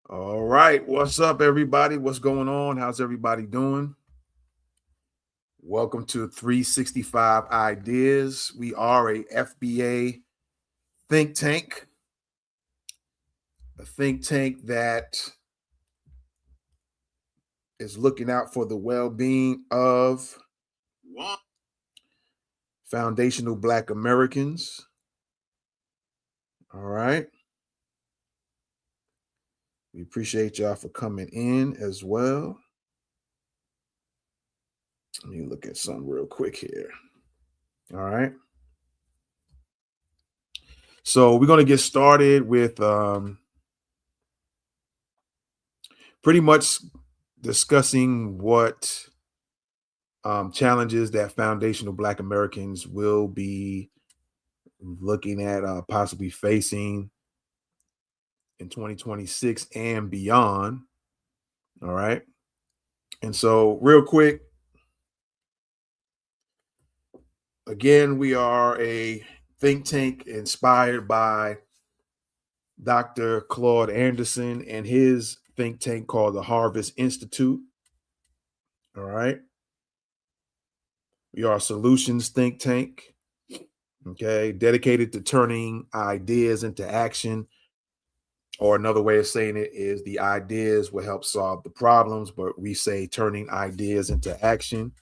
All right. What's up, everybody? What's going on? How's everybody doing? Welcome to 365 Ideas. We are a FBA think tank, that is looking out for the well-being of foundational Black Americans. All right. We appreciate y'all for coming in as well. Let me look at something real quick here. All right. So we're going to get started with pretty much discussing what challenges that foundational Black Americans will be looking at possibly facing in 2026 and beyond. All right. And so real quick, again, we are a think tank inspired by Dr. Claude Anderson and his think tank called the Harvest Institute. All right. We are a solutions think tank, okay, dedicated to turning ideas into action. Or another way of saying it is the ideas will help solve the problems, but we say turning ideas into action.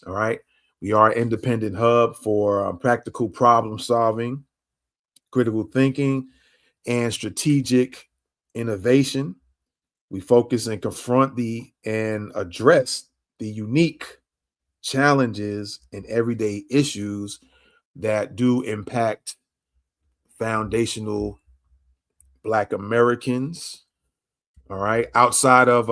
All right. We are an independent hub for practical problem solving, critical thinking, and strategic innovation. We focus and confront and address the unique challenges and everyday issues that do impact foundational Black Americans. All right. Outside of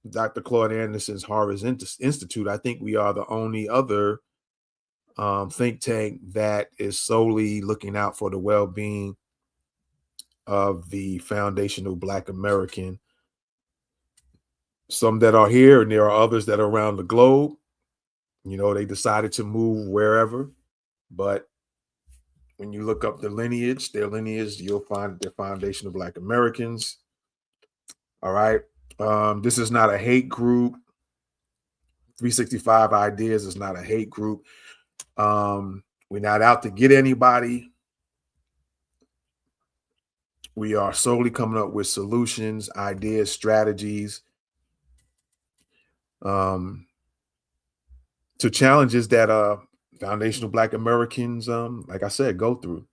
Dr. Claude Anderson's Harvard Institute, I think we are the only other think tank that is solely looking out for the well-being of the foundational Black American. Some that are here, and there are others that are around the globe. You know, they decided to move wherever, but when you look up their lineage, you'll find they're foundational Black Americans. All right. This is not a hate group. 365 Ideas is not a hate group. We're not out to get anybody. We are solely coming up with solutions, ideas, strategies to challenges that foundational Black Americans, like I said, go through.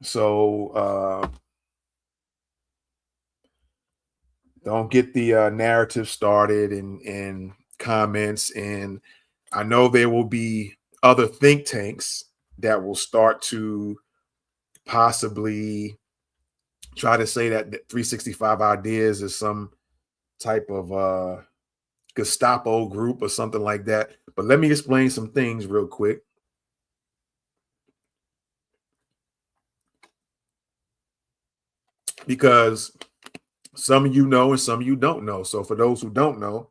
So don't get the narrative started and comments. And I know there will be other think tanks that will start to possibly try to say that 365 Ideas is some type of Gestapo group or something like that. But let me explain some things real quick. Because some of you know and some of you don't know. So for those who don't know,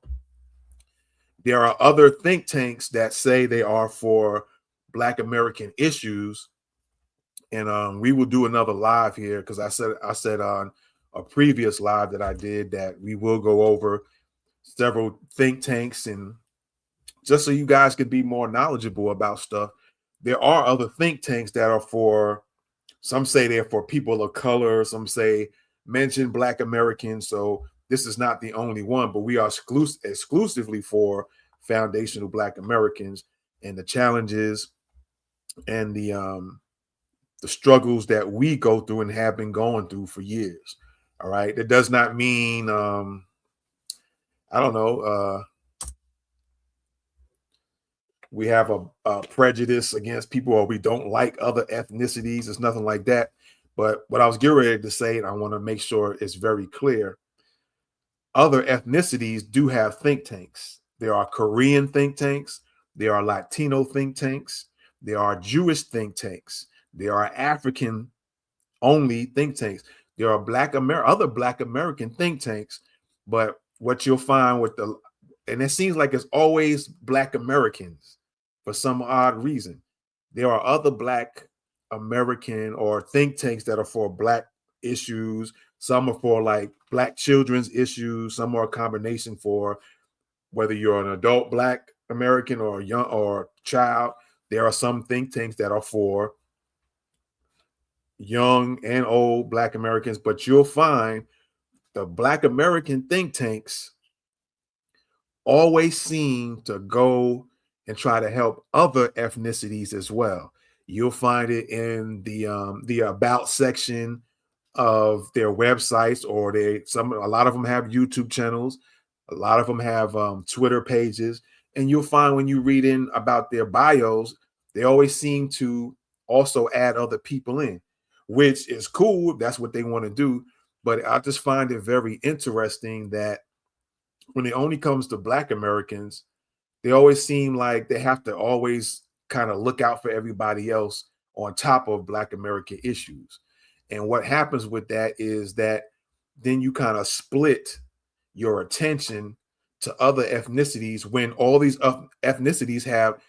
there are other think tanks that say they are for Black American issues. And we will do another live here because I said on a previous live that I did that we will go over several think tanks, and just so you guys could be more knowledgeable about stuff. There are other think tanks that are for, some say they're for people of color, some say mention Black Americans. So this is not the only one, but we are exclusively for foundational Black Americans and the challenges and the struggles that we go through and have been going through for years. All right. That does not mean I don't know, we have a prejudice against people or we don't like other ethnicities. It's nothing like that. But what I was getting ready to say, and I want to make sure it's very clear, other ethnicities do have think tanks. There are Korean think tanks. There are Latino think tanks. There are Jewish think tanks. There are African only think tanks. There are other Black American think tanks. But what you'll find and it seems like it's always Black Americans for some odd reason. There are other Black American or think tanks that are for Black issues. Some are for like Black children's issues. Some are a combination for whether you're an adult Black American or a young or child. There are some think tanks that are for young and old Black Americans, but you'll find the Black American think tanks always seem to go and try to help other ethnicities as well. You'll find it in the about section of their websites, or a lot of them have YouTube channels, a lot of them have Twitter pages, and you'll find when you read in about their bios, they always seem to also add other people in, which is cool. That's what they want to do. But I just find it very interesting that when it only comes to Black Americans, they always seem like they have to always kind of look out for everybody else on top of Black American issues. And what happens with that is that then you kind of split your attention to other ethnicities when all these ethnicities have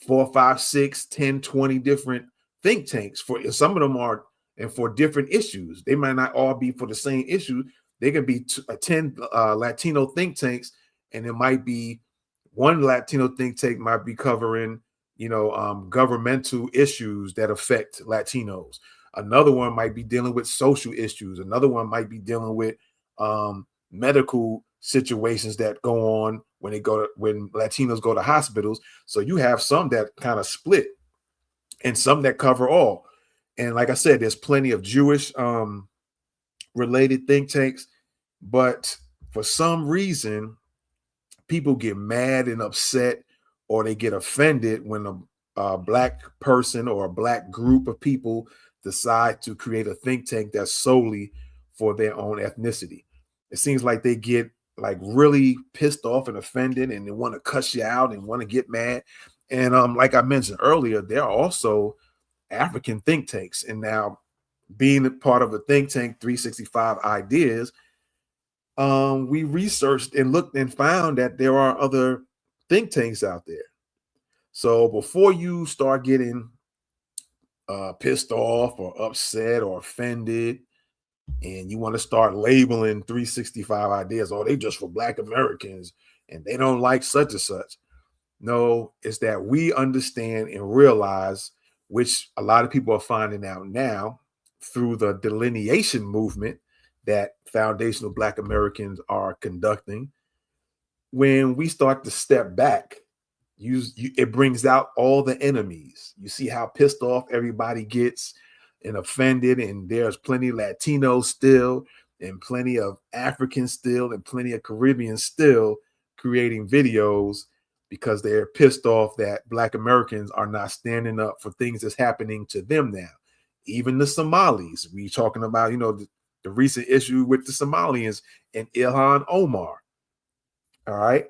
4, 5, 6, 10, 20 different think tanks. For some of them are, and for different issues. They might not all be for the same issue. They can be 10 Latino think tanks, and it might be one Latino think tank might be covering, governmental issues that affect Latinos. Another one might be dealing with social issues. Another one might be dealing with medical situations that go on when Latinos go to hospitals. So you have some that kind of split, and some that cover all. And like I said, there's plenty of Jewish related think tanks, but for some reason, people get mad and upset, or they get offended when a Black person or a Black group of people decide to create a think tank that's solely for their own ethnicity. it seems like they get like really pissed off and offended, and they want to cuss you out and want to get mad. And like I mentioned earlier, there are also African think tanks. And now, being a part of a think tank, 365 Ideas, we researched and looked and found that there are other think tanks out there. So before you start getting pissed off or upset or offended, and you want to start labeling 365 Ideas, oh, they just for Black Americans and they don't like such and such. No, it's that we understand and realize, which a lot of people are finding out now through the delineation movement that foundational Black Americans are conducting. When we start to step back, it brings out all the enemies. You see how pissed off everybody gets and offended, and there's plenty of Latinos still, and plenty of Africans still, and plenty of Caribbeans still creating videos because they're pissed off that Black Americans are not standing up for things that's happening to them now. Even the Somalis, we talking about, the recent issue with the Somalians and Ilhan Omar. All right.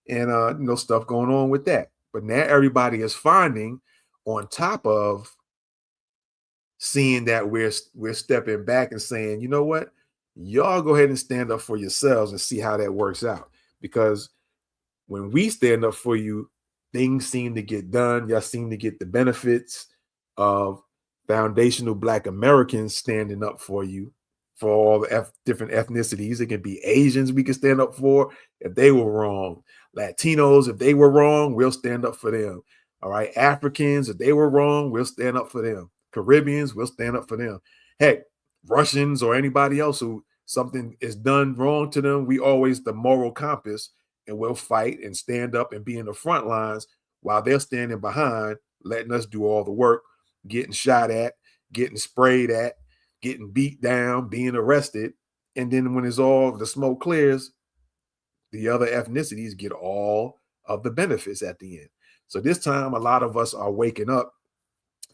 And stuff going on with that. But now everybody is finding, on top of seeing that we're stepping back and saying, you know what, y'all go ahead and stand up for yourselves and see how that works out. Because when we stand up for you, things seem to get done. Y'all seem to get the benefits of foundational Black Americans standing up for you, for all the different ethnicities. It can be Asians we can stand up for if they were wrong. Latinos, if they were wrong, we'll stand up for them. All right. Africans, if they were wrong, we'll stand up for them. Caribbeans, we'll stand up for them. Heck, Russians or anybody else who something is done wrong to them, we always the moral compass, and we'll fight and stand up and be in the front lines while they're standing behind, letting us do all the work, getting shot at, getting sprayed at, getting beat down, being arrested. And then when it's all the smoke clears, the other ethnicities get all of the benefits at the end. So this time, a lot of us are waking up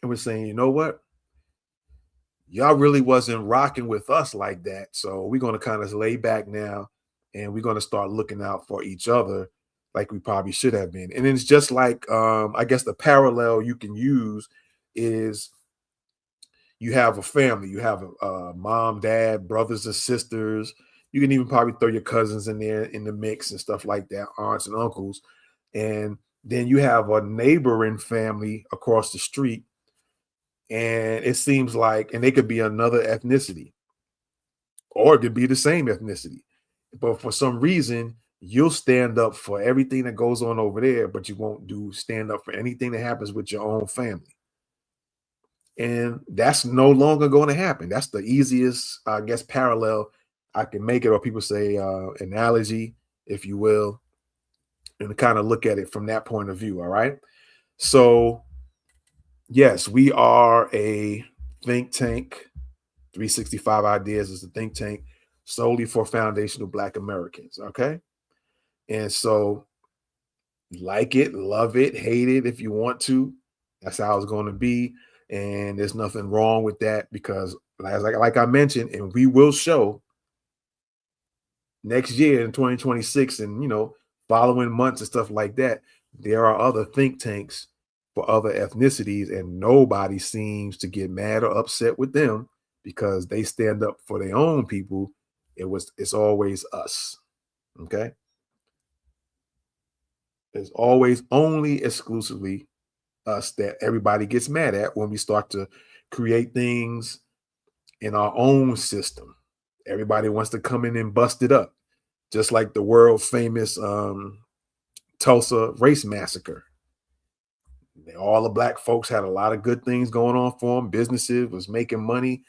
and we're saying, you know what? Y'all really wasn't rocking with us like that. So we're going to kind of lay back now, and we're going to start looking out for each other like we probably should have been. And it's just like, I guess the parallel you can use is you have a family, you have a mom, dad, brothers and sisters. You can even probably throw your cousins in there in the mix and stuff like that, aunts and uncles. And then you have a neighboring family across the street. And it seems like, and they could be another ethnicity, or it could be the same ethnicity. But for some reason, you'll stand up for everything that goes on over there, but you won't stand up for anything that happens with your own family. And that's no longer going to happen. That's the easiest, I guess, parallel I can make it, or people say analogy, if you will, and kind of look at it from that point of view. All right. So, yes, we are a think tank. 365 Ideas is a think tank solely for foundational Black Americans. Okay. And so, like it, love it, hate it if you want to. That's how it's going to be. And there's nothing wrong with that, because like I mentioned, and we will show next year in 2026 and following months and stuff like that, there are other think tanks for other ethnicities, and nobody seems to get mad or upset with them because they stand up for their own people. It's always us. Okay. It's always only exclusively us that everybody gets mad at when we start to create things in our own system. Everybody wants to come in and bust it up, just like the world famous Tulsa race massacre. All the Black folks had a lot of good things going on for them. Businesses was making money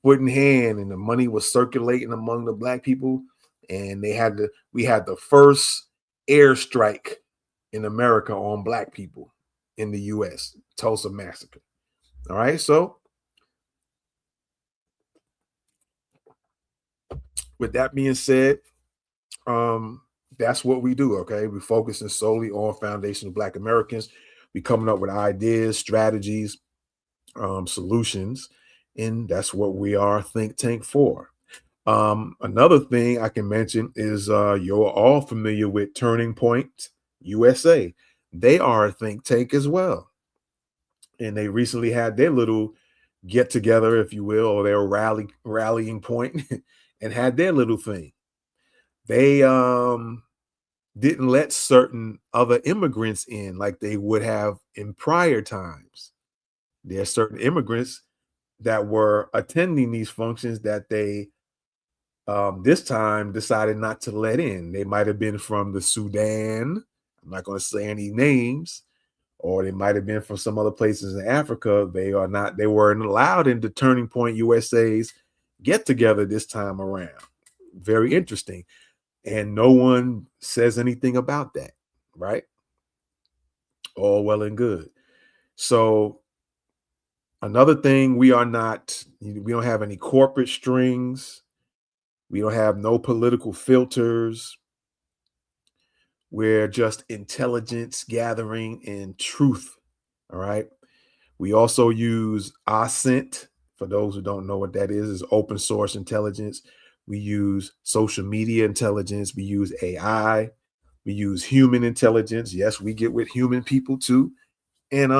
foot in hand, and the money was circulating among the Black people. And we had the first airstrike in America on Black people in the US, Tulsa massacre. All right. So with that being said, that's what we do. Okay. We're focusing solely on foundational Black Americans. We coming up with ideas, strategies, solutions, and that's what we are a think tank for. Another thing I can mention is you're all familiar with Turning Point USA. They are a think tank as well. And they recently had their little get together, if you will, or their rallying point and had their little thing. They didn't let certain other immigrants in like they would have in prior times. There are certain immigrants that were attending these functions that they this time decided not to let in. They might have been from the Sudan. I'm not going to say any names, or they might have been from some other places in Africa. They weren't allowed into Turning Point USA's get together this time around. Very interesting. And no one says anything about that, right? All well and good. So another thing, we don't have any corporate strings. We don't have no political filters. We're just intelligence gathering and truth. All right. We also use OSINT. For those who don't know what that is open source intelligence. We use social media intelligence. We use AI. We use human intelligence. Yes, we get with human people too. And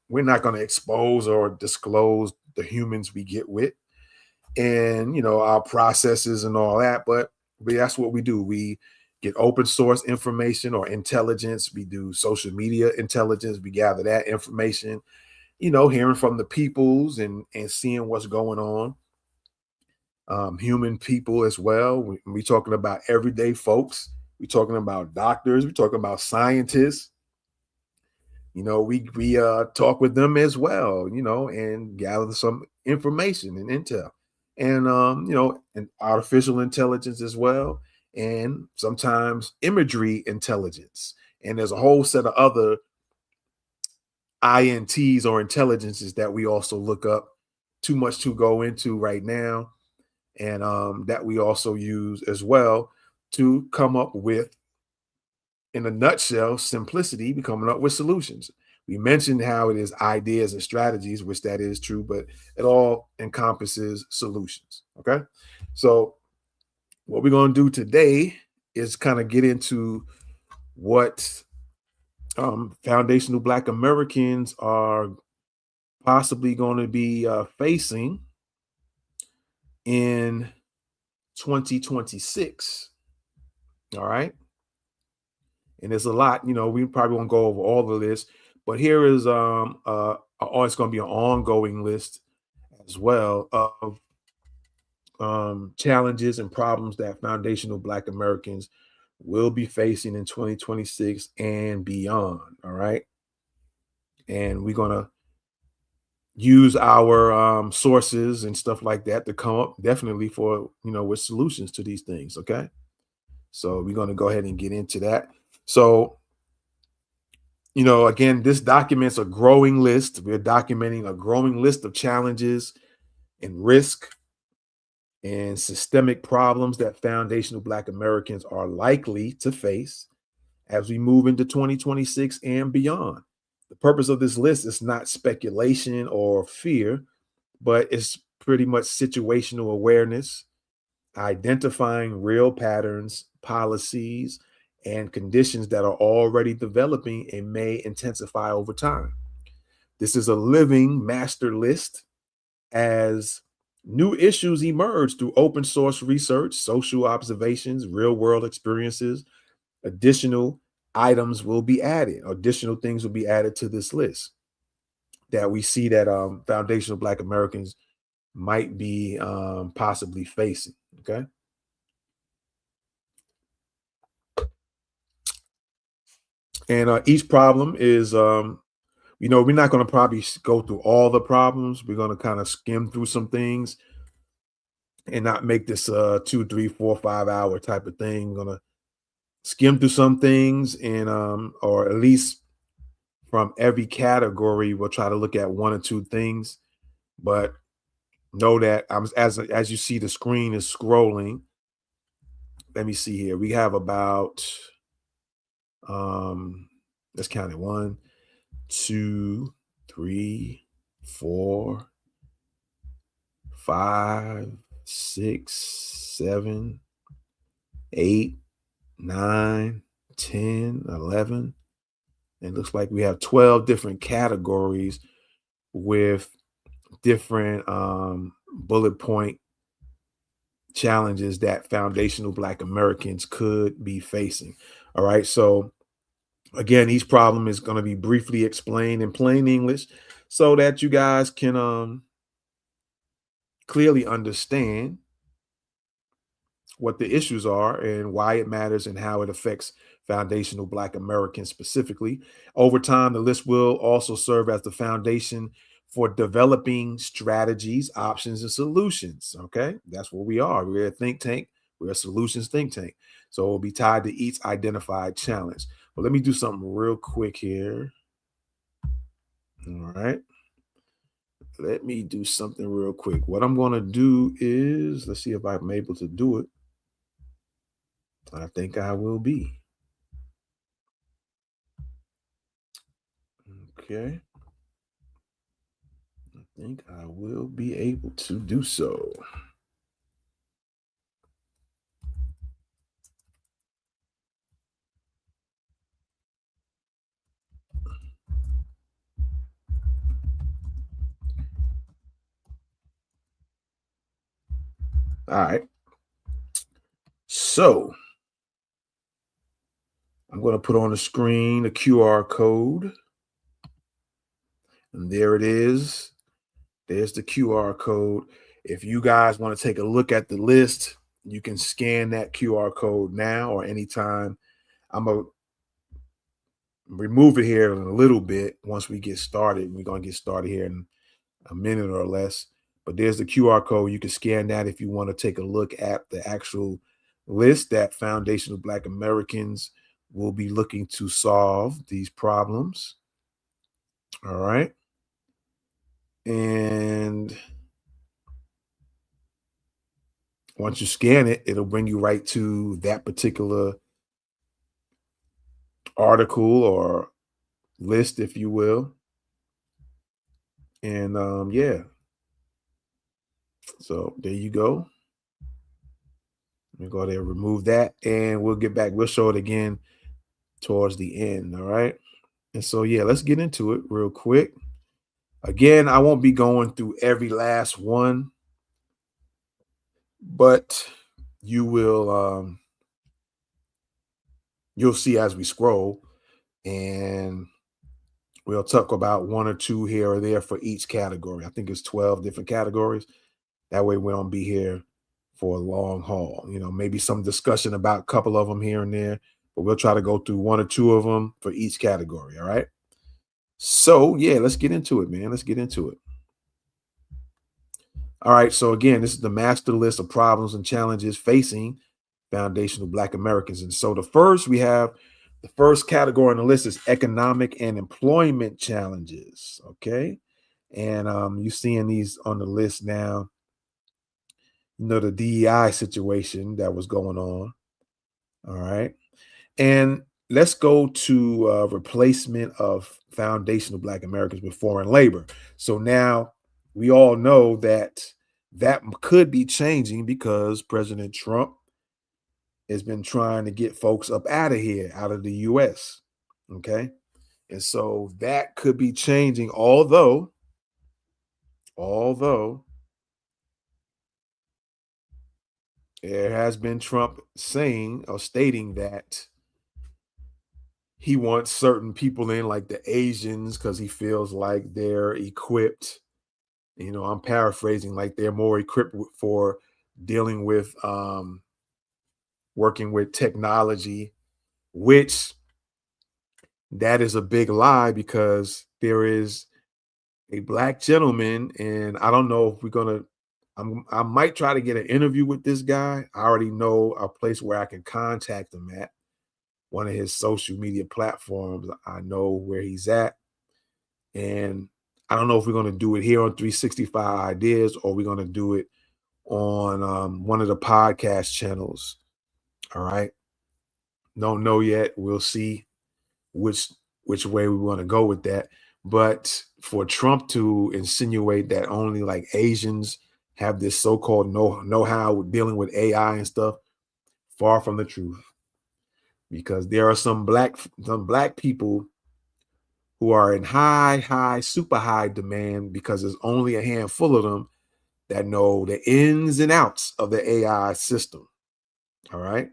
we're not going to expose or disclose the humans we get with and our processes and all that, but that's what we do. We get open source information or intelligence. We do social media intelligence. We gather that information, hearing from the peoples and seeing what's going on. Human people as well. We talking about everyday folks. We talking about doctors. We talking about scientists. We talk with them as well, and gather some information and intel, and and artificial intelligence as well, and sometimes imagery intelligence, and there's a whole set of other ints or intelligences that we also look up. Too much to go into right now, and that we also use as well to come up with, in a nutshell, simplicity, be coming up with solutions. We mentioned how it is ideas and strategies, which that is true, but it all encompasses solutions. Okay. So, what we're going to do today is kind of get into what foundational Black Americans are possibly going to be facing in 2026. All right. And there's a lot, we probably won't go over all the list, but here is it's going to be an ongoing list as well of challenges and problems that foundational Black Americans will be facing in 2026 and beyond. All right. And we're going to use our sources and stuff like that to come up definitely for, with solutions to these things. Okay. So we're going to go ahead and get into that. So, again, this documents a growing list. We're documenting a growing list of challenges and risk and systemic problems that foundational Black Americans are likely to face as we move into 2026 and beyond. The purpose of this list is not speculation or fear, but it's pretty much situational awareness, identifying real patterns, policies, and conditions that are already developing and may intensify over time. This is a living master list as new issues emerge through open source research, social observations, real world experiences. Additional items will be added, additional things will be added to this list that we see that foundational Black Americans might be possibly facing. Okay. And each problem is, we're not going to probably go through all the problems. We're going to kind of skim through some things and not make this 2, 3, 4, 5 hour type of thing. We're going to skim through some things and, or at least from every category, we'll try to look at one or two things. But know that as you see the screen is scrolling. Let me see here. We have about let's count it: 1, 2, 3, 4, 5. 6, 7, 8, 9, 10, 11. It looks like we have 12 different categories with different bullet point challenges that foundational Black Americans could be facing. All right. So, again, each problem is going to be briefly explained in plain English so that you guys can clearly understand what the issues are and why it matters and how it affects foundational Black Americans specifically. Over time, the list will also serve as the foundation for developing strategies, options, and solutions. Okay, that's what we are. We're a think tank, we're a solutions think tank. So it will be tied to each identified challenge. But let me do something real quick here. All right. Let me do something real quick. What I'm going to do is, let's see if I'm able to do it. I think I will be. Okay. I think I will be able to do so. All right. So I'm going to put on the screen a QR code. And there it is. There's the QR code. If you guys want to take a look at the list, you can scan that QR code now or anytime. I'm going to remove it here in a little bit once we get started. We're going to get started here in a minute or less. But there's the QR code. You can scan that if you want to take a look at the actual list that foundational Black Americans will be looking to solve these problems. All right. And once you scan it, it'll bring you right to that particular article or list, if you will. And yeah, so there you go. Let me go there, remove that, and we'll get back. We'll show it again towards the end. All right. And so, yeah, let's get into it real quick. Again, I won't be going through every last one, but you will you'll see as we scroll, and we'll talk about one or two here or there for each category. I think it's 12 different categories. That way we don't be here for a long haul. Maybe some discussion about a couple of them here and there, but we'll try to go through one or two of them for each category. All right. So, yeah, let's get into it, man. Let's get into it. All right. So, again, this is the master list of problems and challenges facing foundational Black Americans. And so, the first category on the list is economic and employment challenges. Okay. And you're seeing these on the list now. The DEI situation that was going on. All right. And let's go to replacement of foundational Black Americans with foreign labor. So now we all know that could be changing because President Trump has been trying to get folks up out of here, out of the US. Okay. And so that could be changing, although there has been Trump saying or stating that he wants certain people in, like the Asians, because he feels like they're equipped. I'm paraphrasing, like they're more equipped for dealing with working with technology, which that is a big lie because there is a Black gentleman, and I don't know if we're gonna. I might try to get an interview with this guy. I already know a place where I can contact him at. One of his social media platforms. I know where he's at. And I don't know if we're going to do it here on 365 Ideas or we're going to do it on one of the podcast channels. All right. Don't know yet. We'll see which way we want to go with that. But for Trump to insinuate that only like Asians have this so-called know-how with dealing with AI and stuff. Far from the truth, because there are some black people who are in super high demand, because there's only a handful of them that know the ins and outs of the AI system. All right.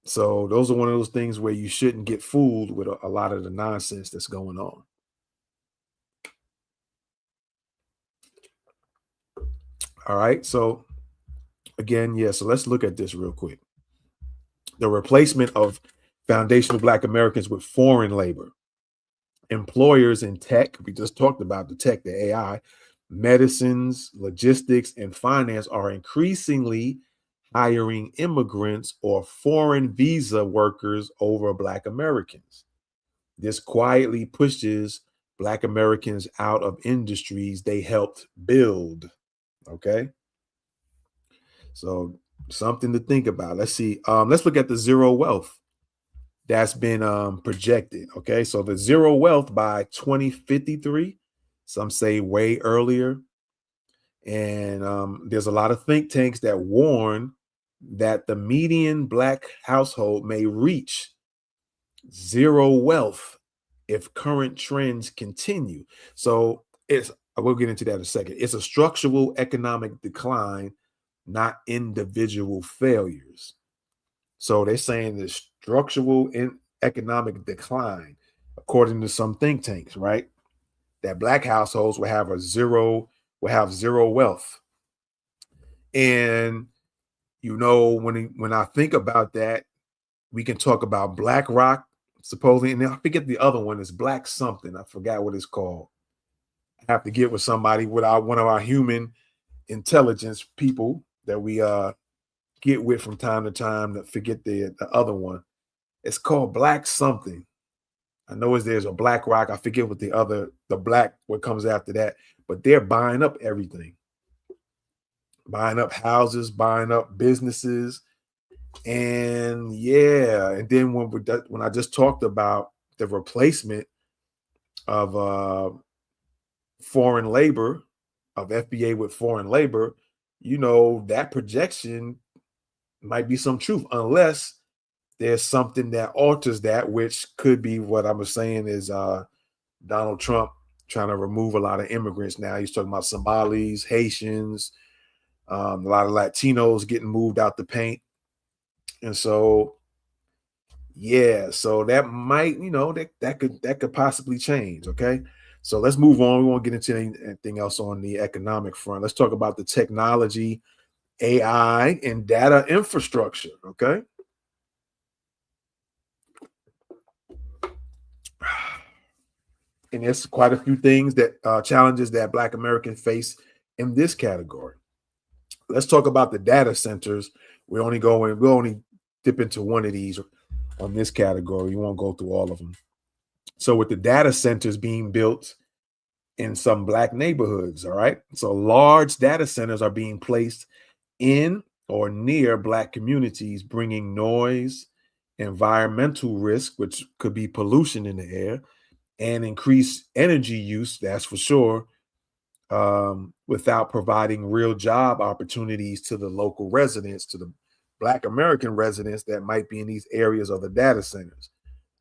So those are one of those things where you shouldn't get fooled with a lot of the nonsense that's going on. All right. So again, yeah. So let's look at this real quick. The replacement of foundational Black Americans with foreign labor. Employers in tech, we just talked about the tech, the AI, medicines, logistics, and finance are increasingly hiring immigrants or foreign visa workers over Black Americans. This quietly pushes Black Americans out of industries they helped build. Okay. So something to think about. Let's see. Let's look at the zero wealth that's been projected. Okay. So the zero wealth by 2053, some say way earlier. And there's a lot of think tanks that warn that the median Black household may reach zero wealth if current trends continue. So we'll get into that in a second. It's a structural economic decline, not individual failures. So they're saying the structural economic decline, according to some think tanks, right? That Black households will have zero wealth. And when I think about that, we can talk about BlackRock, supposedly, and I forget the other one is Black something. I forgot what it's called. I have to get with somebody, one of our human intelligence people that we get with from time to time, to forget the other one. It's called Black something. I know there's a BlackRock. I forget what what comes after that, but they're buying up everything, buying up houses, buying up businesses. And yeah, and then when I just talked about the replacement of foreign labor, of FBA with foreign labor, that projection might be some truth, unless there's something that alters that, which could be what I was saying is Donald Trump trying to remove a lot of immigrants. Now he's talking about Somalis, Haitians, a lot of Latinos getting moved out the paint. And so, yeah, so that might, that could possibly change. Okay. So let's move on. We won't get into anything else on the economic front. Let's talk about the technology, AI, and data infrastructure. Okay. And there's quite a few things challenges that Black Americans face in this category. Let's talk about the data centers. We'll only dip into one of these on this category. We won't go through all of them. So with the data centers being built in some Black neighborhoods, all right? So large data centers are being placed in or near Black communities, bringing noise, environmental risk, which could be pollution in the air, and increased energy use, that's for sure, without providing real job opportunities to the local residents, to the Black American residents that might be in these areas of the data centers.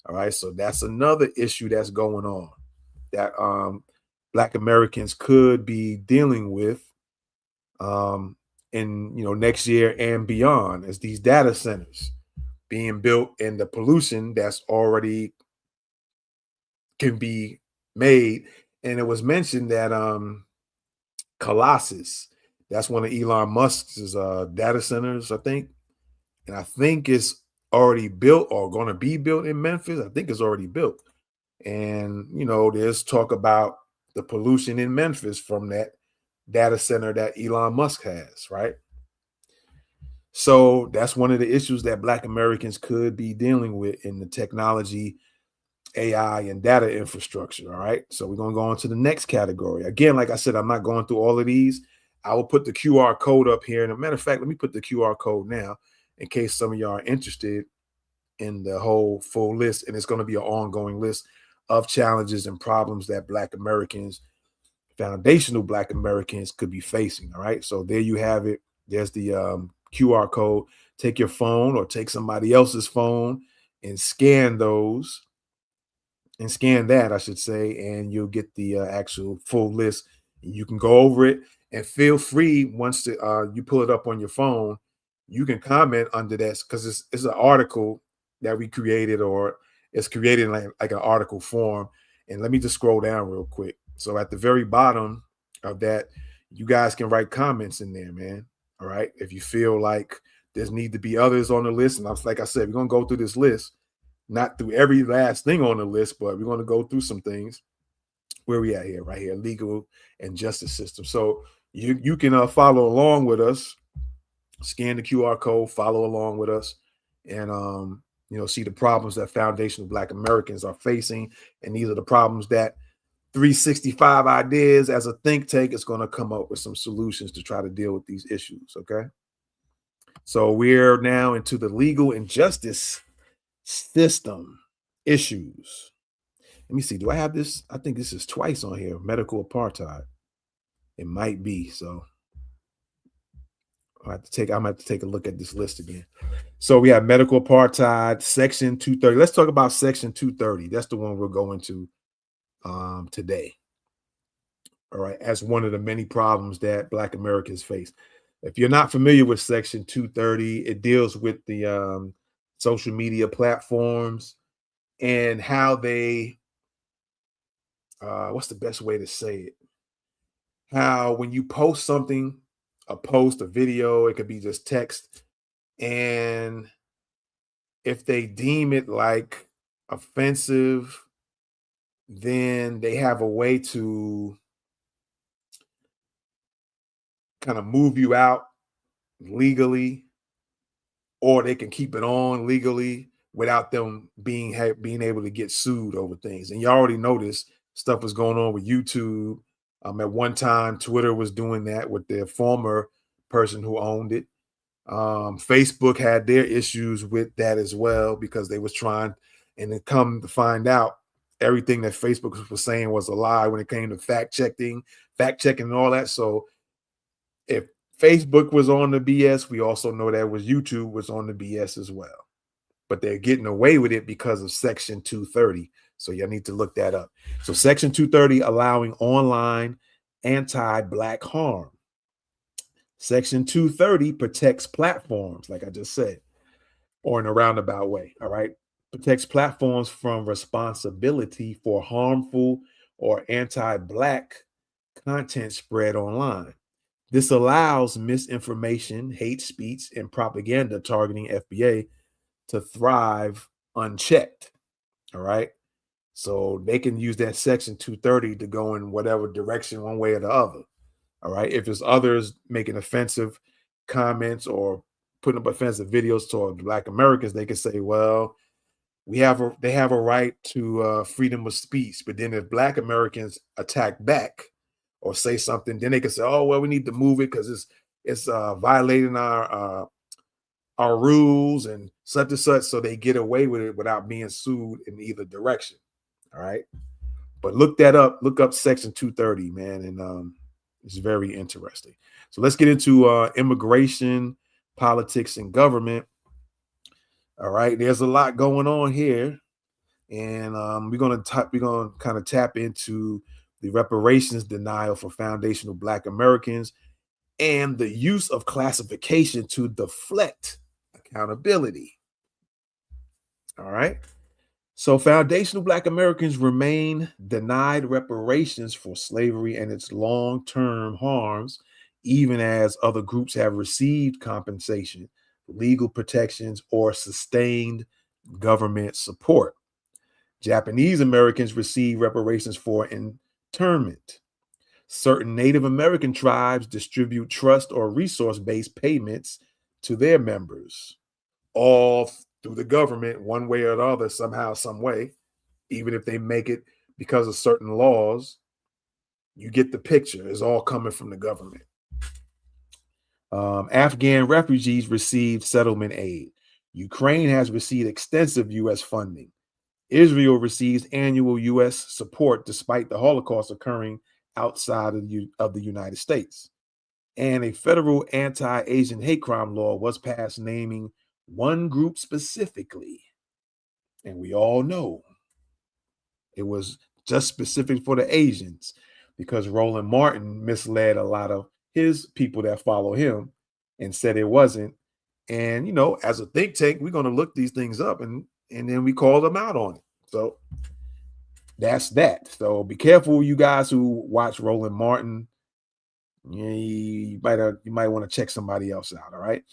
All right, so that's another issue that's going on that Black Americans could be dealing with in next year and beyond, as these data centers being built and the pollution that's already can be made. And it was mentioned that Colossus, that's one of Elon Musk's data centers, I think. And I think it's already built or going to be built in Memphis. I think it's already built. And, there's talk about the pollution in Memphis from that data center that Elon Musk has, right? So that's one of the issues that Black Americans could be dealing with in the technology, AI, and data infrastructure. All right. So we're going to go on to the next category. Again, like I said, I'm not going through all of these. I will put the QR code up here. And a matter of fact, let me put the QR code now in case some of y'all are interested in the whole full list. And it's going to be an ongoing list of challenges and problems that Black Americans foundational Black Americans could be facing. All right. So there you have it. There's the QR code. Take your phone or take somebody else's phone and scan those and scan that, I should say, and you'll get the actual full list. You can go over it and feel free once you pull it up on your phone. You can comment under that because it's an article that we created, or it's created like an article form. And let me just scroll down real quick. So at the very bottom of that, you guys can write comments in there, man. All right. If you feel like there's need to be others on the list, and like I said, we're gonna go through this list, not through every last thing on the list, but we're going to go through some things. Where we at here? Right here, legal and justice system. So you can follow along with us, scan the QR code, follow along with us, and see the problems that foundational Black Americans are facing, and these are the problems that 365 Ideas as a think tank is going to come up with some solutions to try to deal with these issues. Okay, so we're now into the legal and justice system issues. Let me see. Do I have this? I think this is twice on here. Medical apartheid. It might be. So I'm gonna have to take a look at this list again. So we have medical apartheid, section 230. Let's talk about section 230. That's the one we're going to today. All right, as one of the many problems that Black Americans face. If you're not familiar with section 230, it deals with the social media platforms and how they what's the best way to say it? How when you post something, a video, it could be just text, and if they deem it like offensive, then they have a way to kind of move you out legally, or they can keep it on legally without them being able to get sued over things. And you already noticed stuff was going on with YouTube. At one time, Twitter was doing that with their former person who owned it. Facebook had their issues with that as well because they was trying, and then come to find out, everything that Facebook was saying was a lie when it came to fact checking and all that. So if Facebook was on the BS, we also know that YouTube was on the BS as well. But they're getting away with it because of section 230. So you need to look that up. So section 230, allowing online anti-Black harm. Section 230 protects platforms, like I just said, or in a roundabout way. All right. Protects platforms from responsibility for harmful or anti-Black content spread online. This allows misinformation, hate speech, and propaganda targeting FBA to thrive unchecked. All right. So they can use that section 230 to go in whatever direction, one way or the other. All right. If there's others making offensive comments or putting up offensive videos toward Black Americans, they can say, well, they have a right to freedom of speech. But then if Black Americans attack back or say something, then they can say, oh, well, we need to move it because it's violating our rules and such. So they get away with it without being sued in either direction. All right. But look that up. Look up section 230, man. And it's very interesting. So let's get into immigration, politics, and government. All right. There's a lot going on here. And we're gonna kind of tap into the reparations denial for foundational Black Americans and the use of classification to deflect accountability. All right. So foundational Black Americans remain denied reparations for slavery and its long-term harms, even as other groups have received compensation, legal protections, or sustained government support. Japanese Americans receive reparations for internment. Certain Native American tribes distribute trust or resource-based payments to their members, all through the government, one way or the other, somehow, some way. Even if they make it because of certain laws, you get the picture. It's all coming from the government. Afghan refugees received settlement aid. Ukraine has received extensive U.S. funding. Israel receives annual U.S. support despite the Holocaust occurring outside of the United States. And a federal anti-Asian hate crime law was passed naming one group specifically. And we all know it was just specific for the Asians because Roland Martin misled a lot of his people that follow him and said it wasn't. And as a think tank, we're going to look these things up and then we call them out on it. So that's that. So be careful, you guys who watch Roland Martin. You might want to check somebody else out. All right.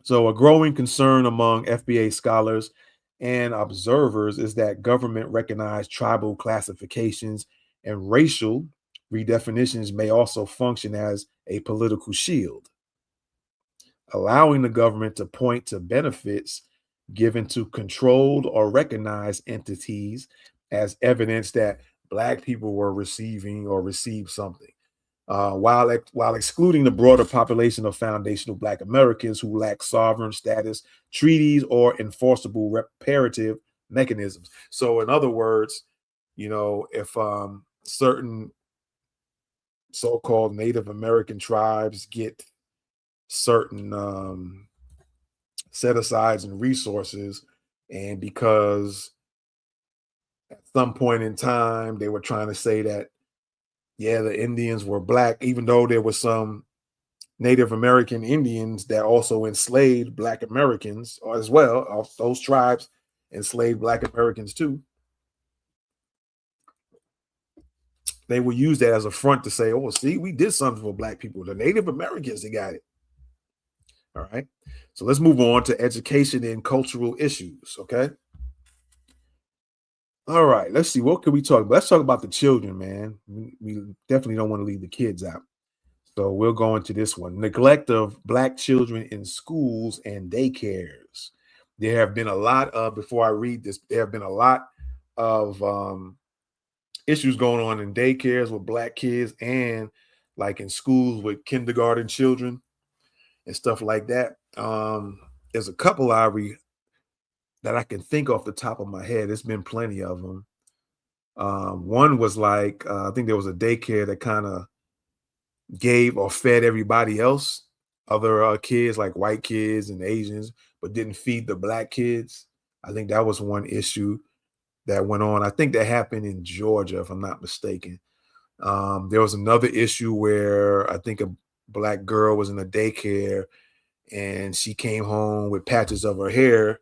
So a growing concern among FBA scholars and observers is that government recognized tribal classifications and racial redefinitions may also function as a political shield, allowing the government to point to benefits given to controlled or recognized entities as evidence that Black people were receiving or received something. While excluding the broader population of foundational Black Americans who lack sovereign status, treaties, or enforceable reparative mechanisms. So, in other words, if certain so-called Native American tribes get certain set-asides and resources, and because at some point in time they were trying to say that, yeah, the Indians were Black, even though there was some Native American Indians that also enslaved Black Americans as well. Those tribes enslaved Black Americans too. They will use that as a front to say, oh, see, we did something for Black people. The Native Americans, they got it. All right. So let's move on to education and cultural issues. Okay. All right. Let's see. What can we talk about? Let's talk about the children, man. We definitely don't want to leave the kids out. So we'll go into this one. Neglect of Black children in schools and daycares. There have been a lot of, before I read this, there have been a lot of issues going on in daycares with Black kids and like in schools with kindergarten children and stuff like that. There's a couple that I can think off the top of my head. There's been plenty of them. One was like, I think there was a daycare that kind of gave or fed everybody else, other kids like white kids and Asians, but didn't feed the Black kids. I think that was one issue that went on. I think that happened in Georgia, if I'm not mistaken. There was another issue where I think a Black girl was in a daycare and she came home with patches of her hair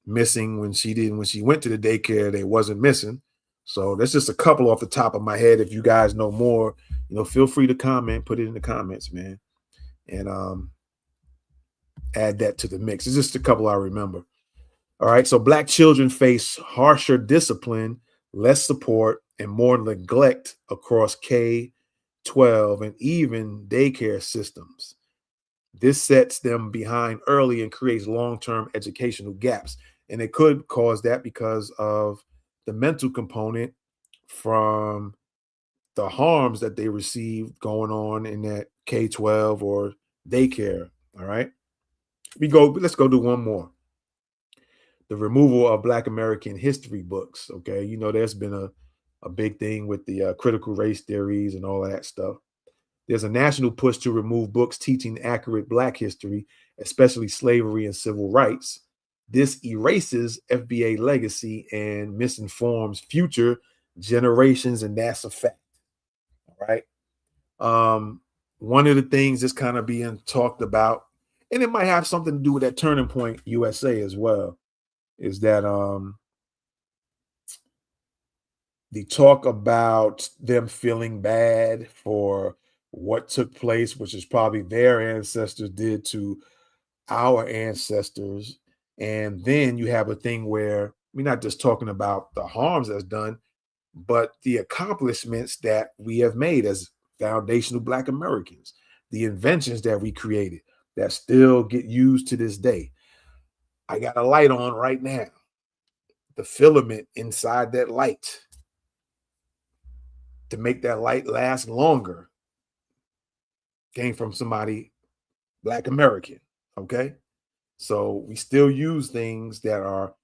missing when she went to the daycare, they wasn't missing. So that's just a couple off the top of my head. If you guys know more, feel free to comment, put it in the comments, man. And add that to the mix. It's just a couple I remember. All right. So Black children face harsher discipline, less support, and more neglect across K-12 and even daycare systems. This sets them behind early and creates long-term educational gaps. And it could cause that because of the mental component from the harms that they receive going on in that K-12 or daycare. All right. Let's go do one more. The removal of Black American history books. Okay. There's been a big thing with the critical race theories and all of that stuff. There's a national push to remove books teaching accurate Black history, especially slavery and civil rights. This erases FBA legacy and misinforms future generations, and that's a fact. All right. One of the things that's kind of being talked about, and it might have something to do with that Turning Point USA as well, is that the talk about them feeling bad for what took place, which is probably their ancestors did to our ancestors. And then you have a thing where we're not just talking about the harms that's done, but the accomplishments that we have made as foundational Black Americans, the inventions that we created that still get used to this day. I got a light on right now. The filament inside that light, to make that light last longer, came from somebody Black American. Okay. So we still use things that are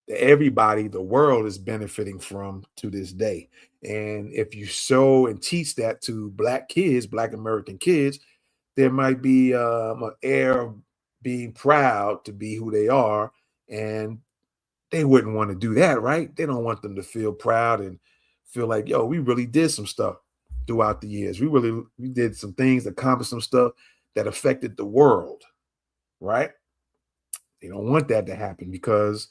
everybody, the world is benefiting from to this day. And if you show and teach that to Black kids, Black American kids, there might be an air of being proud to be who they are. And they wouldn't want to do that, right? They don't want them to feel proud and feel like, yo, we really did some stuff throughout the years. We did some things, accomplished some stuff that affected the world, right? They don't want that to happen because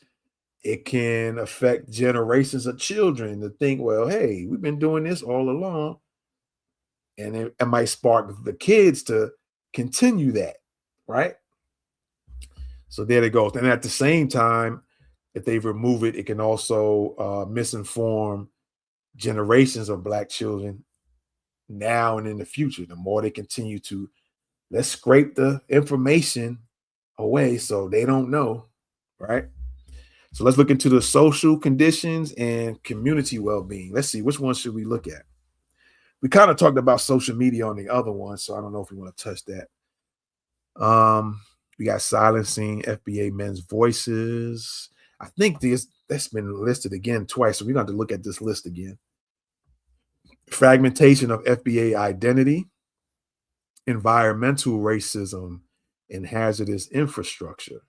it can affect generations of children to think, well, hey, we've been doing this all along. And it might spark the kids to continue that, right? So there they go. And at the same time, if they remove it, it can also misinform generations of Black children now and in the future. The more they continue to, let's scrape the information away so they don't know, right? So let's look into the social conditions and community well-being. Let's see, which one should we look at? We kind of talked about social media on the other one, so I don't know if we want to touch that. We got silencing FBA men's voices. I think that's been listed again twice, so we're going to have to look at this list again. Fragmentation of FBA identity, environmental racism, and hazardous infrastructure,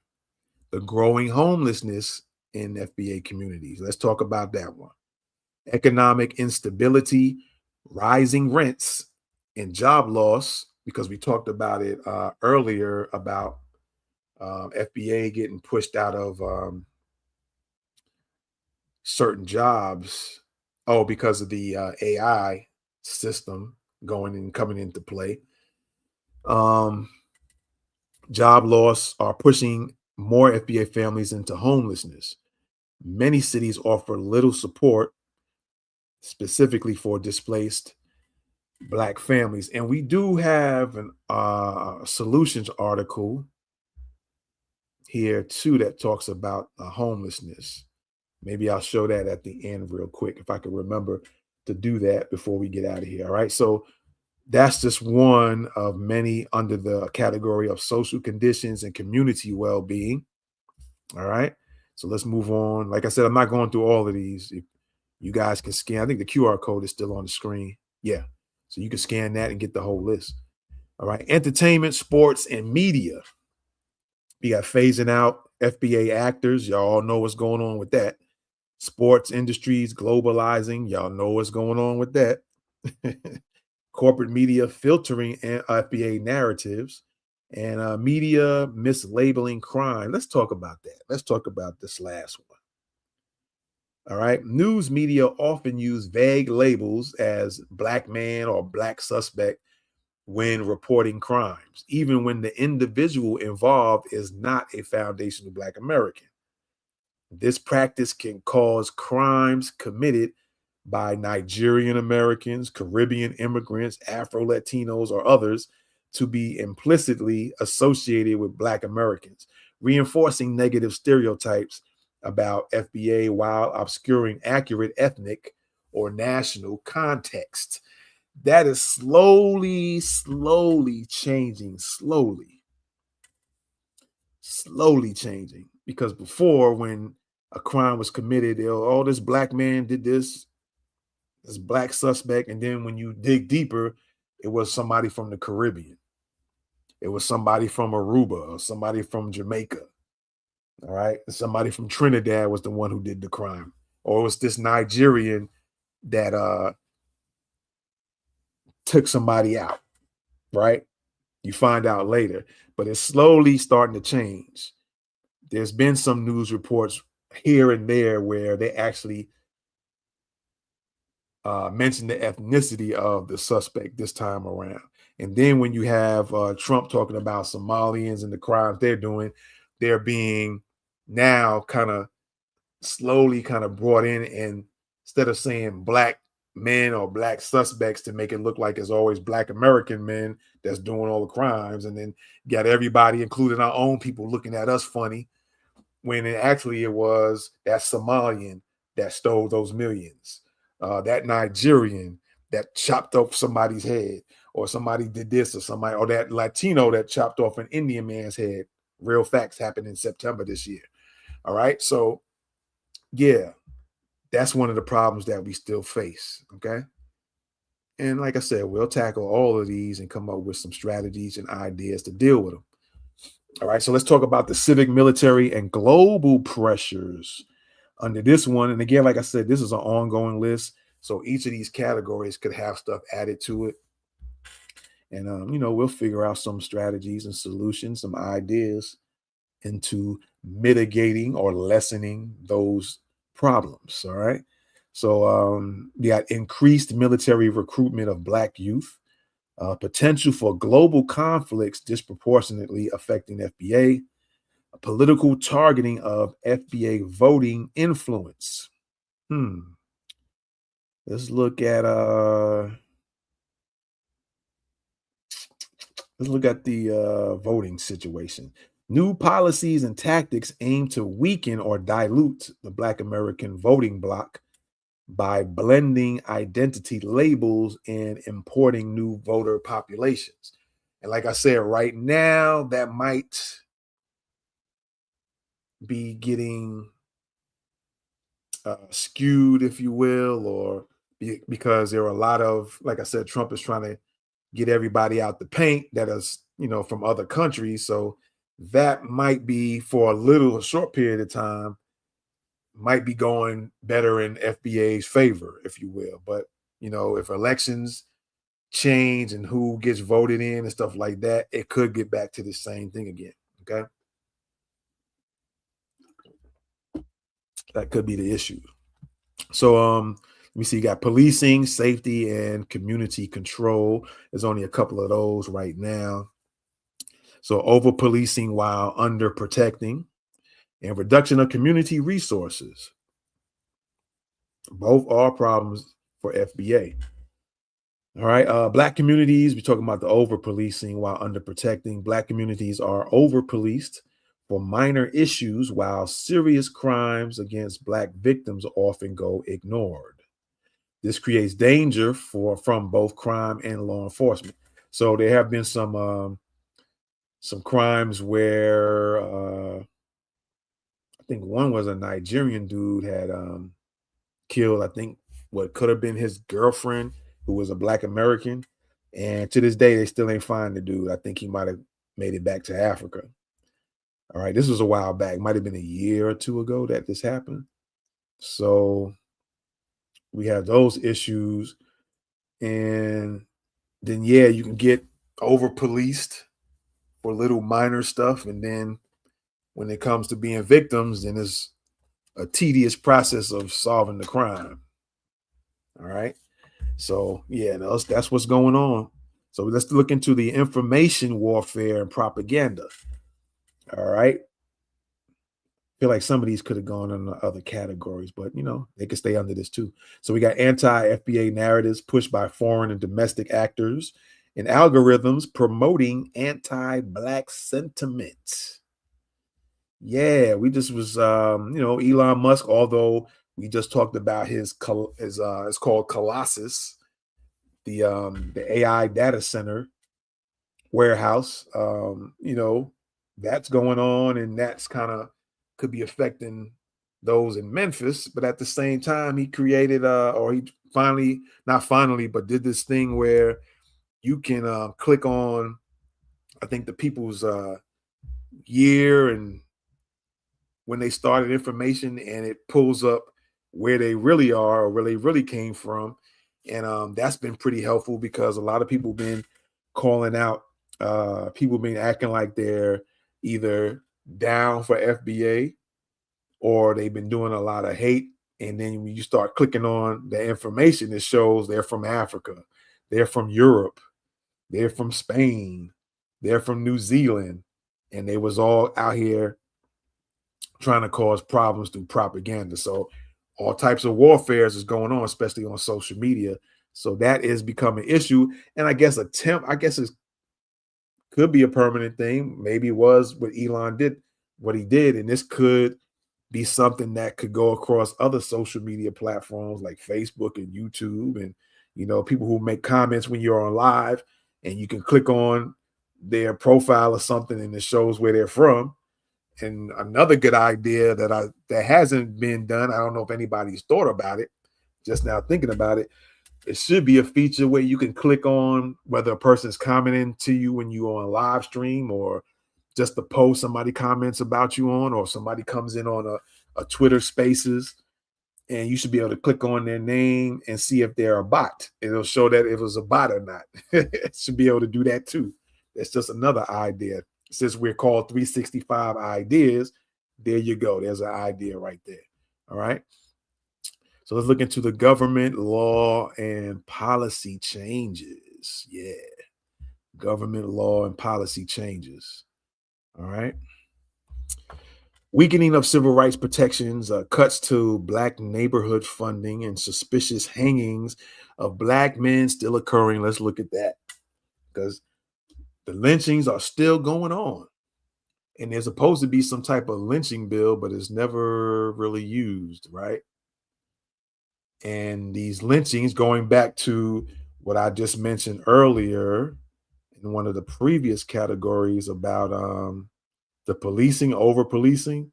the growing homelessness in FBA communities. Let's talk about that one. Economic instability, rising rents, and job loss, because we talked about it earlier about FBA getting pushed out of certain jobs. Oh, because of the AI system going and coming into play. Job loss are pushing more FBA families into homelessness. Many cities offer little support specifically for displaced Black families. And we do have an solutions article here too that talks about homelessness. Maybe I'll show that at the end real quick if I can remember to do that before we get out of here. All right. So that's just one of many under the category of social conditions and community well-being. All right. So let's move on. Like I said, I'm not going through all of these. If you guys can scan, I think the QR code is still on the screen. Yeah. So you can scan that and get the whole list. All right. Entertainment, sports, and media. We got phasing out FBA actors. Y'all all know what's going on with that. Sports industries globalizing. Y'all know what's going on with that. Corporate media filtering FBA narratives, and media mislabeling crime. Let's talk about that. Let's talk about this last one. All right. News media often use vague labels as Black man or Black suspect when reporting crimes, even when the individual involved is not a foundational Black American. This practice can cause crimes committed by Nigerian Americans, Caribbean immigrants, Afro Latinos, or others to be implicitly associated with Black Americans, reinforcing negative stereotypes about FBA while obscuring accurate ethnic or national context. That is slowly changing, slowly changing. Because before, when a crime was committed, oh, this Black man did this Black suspect. And then when you dig deeper, it was somebody from the Caribbean. It was somebody from Aruba or somebody from Jamaica. All right. Somebody from Trinidad was the one who did the crime. Or it was this Nigerian that took somebody out. Right. You find out later. But it's slowly starting to change. There's been some news reports here and there where they actually mention the ethnicity of the suspect this time around. And then when you have Trump talking about Somalians and the crimes they're doing, they're being now kind of slowly kind of brought in. And instead of saying Black men or Black suspects to make it look like it's always Black American men that's doing all the crimes, and then got everybody, including our own people, looking at us funny, when it was that Somalian that stole those millions. That Nigerian that chopped off somebody's head, or somebody did this, or that Latino that chopped off an Indian man's head. Real facts happened in September this year. All right. So yeah, that's one of the problems that we still face. Okay. And like I said, we'll tackle all of these and come up with some strategies and ideas to deal with them. All right. So let's talk about the civic, military, and global pressures under this one. And again, like I said, this is an ongoing list. So each of these categories could have stuff added to it. And, we'll figure out some strategies and solutions, some ideas into mitigating or lessening those problems. All right. So you got increased military recruitment of Black youth, potential for global conflicts disproportionately affecting FBA, political targeting of FBA voting influence. Let's look at the voting situation. New policies and tactics aim to weaken or dilute the Black American voting bloc by blending identity labels and importing new voter populations. And like I said, right now, that might be getting skewed, if you will, or because there are a lot of, like I said, Trump is trying to get everybody out the paint that is, from other countries. So that might be for a short period of time, might be going better in FBA's favor, if you will. But, if elections change and who gets voted in and stuff like that, it could get back to the same thing again. Okay. That could be the issue. So, let me see, you got policing, safety, and community control. There's only a couple of those right now. So, over policing while under protecting, and reduction of community resources. Both are problems for FBA. All right. Black communities, we're talking about the over policing while under protecting. Black communities are over policed for minor issues, while serious crimes against Black victims often go ignored. This creates danger from both crime and law enforcement. So there have been some crimes where I think one was a Nigerian dude had killed, I think, what could have been his girlfriend, who was a Black American. And to this day, they still ain't find the dude. I think he might have made it back to Africa. All right. This was a while back. Might have been a year or two ago that this happened. So we have those issues. And then, yeah, you can get over policed for little minor stuff. And then when it comes to being victims, then it's a tedious process of solving the crime. All right. So, yeah, that's what's going on. So let's look into the information warfare and propaganda. All right. I feel like some of these could have gone in the other categories, but they could stay under this too. So we got anti-FBA narratives pushed by foreign and domestic actors and algorithms promoting anti-Black sentiment. Yeah, we just was Elon Musk, although we just talked about his it's called Colossus, the AI data center warehouse. That's going on, and that's kind of could be affecting those in Memphis. But at the same time, he created or he finally, not finally, but did this thing where you can click on, I think, the people's year and when they started information, and it pulls up where they really are or where they really came from. And that's been pretty helpful because a lot of people been calling out, people been acting like they're either down for FBA or they've been doing a lot of hate. And then when you start clicking on the information, it shows they're from Africa, they're from Europe, they're from Spain, they're from New Zealand, and they was all out here trying to cause problems through propaganda. So all types of warfare is going on, especially on social media. So that is becoming an issue. And I guess it could be a permanent thing. Maybe it was what Elon did, what he did. And this could be something that could go across other social media platforms like Facebook and YouTube. And, people who make comments when you're on live, and you can click on their profile or something and it shows where they're from. And another good idea that hasn't been done, I don't know if anybody's thought about it, just now thinking about it, it should be a feature where you can click on whether a person's commenting to you when you on a live stream, or just the post somebody comments about you on, or somebody comes in on a Twitter Spaces, and you should be able to click on their name and see if they're a bot. It'll show that if it was a bot or not. It should be able to do that too. That's just another idea. Since we're called 365 ideas, there you go. There's an idea right there. All right. So let's look into the government, law, and policy changes. Yeah. Government, law, and policy changes. All right. Weakening of civil rights protections, cuts to Black neighborhood funding, and suspicious hangings of Black men still occurring. Let's look at that, because the lynchings are still going on. And there's supposed to be some type of lynching bill, but it's never really used, right? And these lynchings, going back to what I just mentioned earlier in one of the previous categories about the policing, over policing.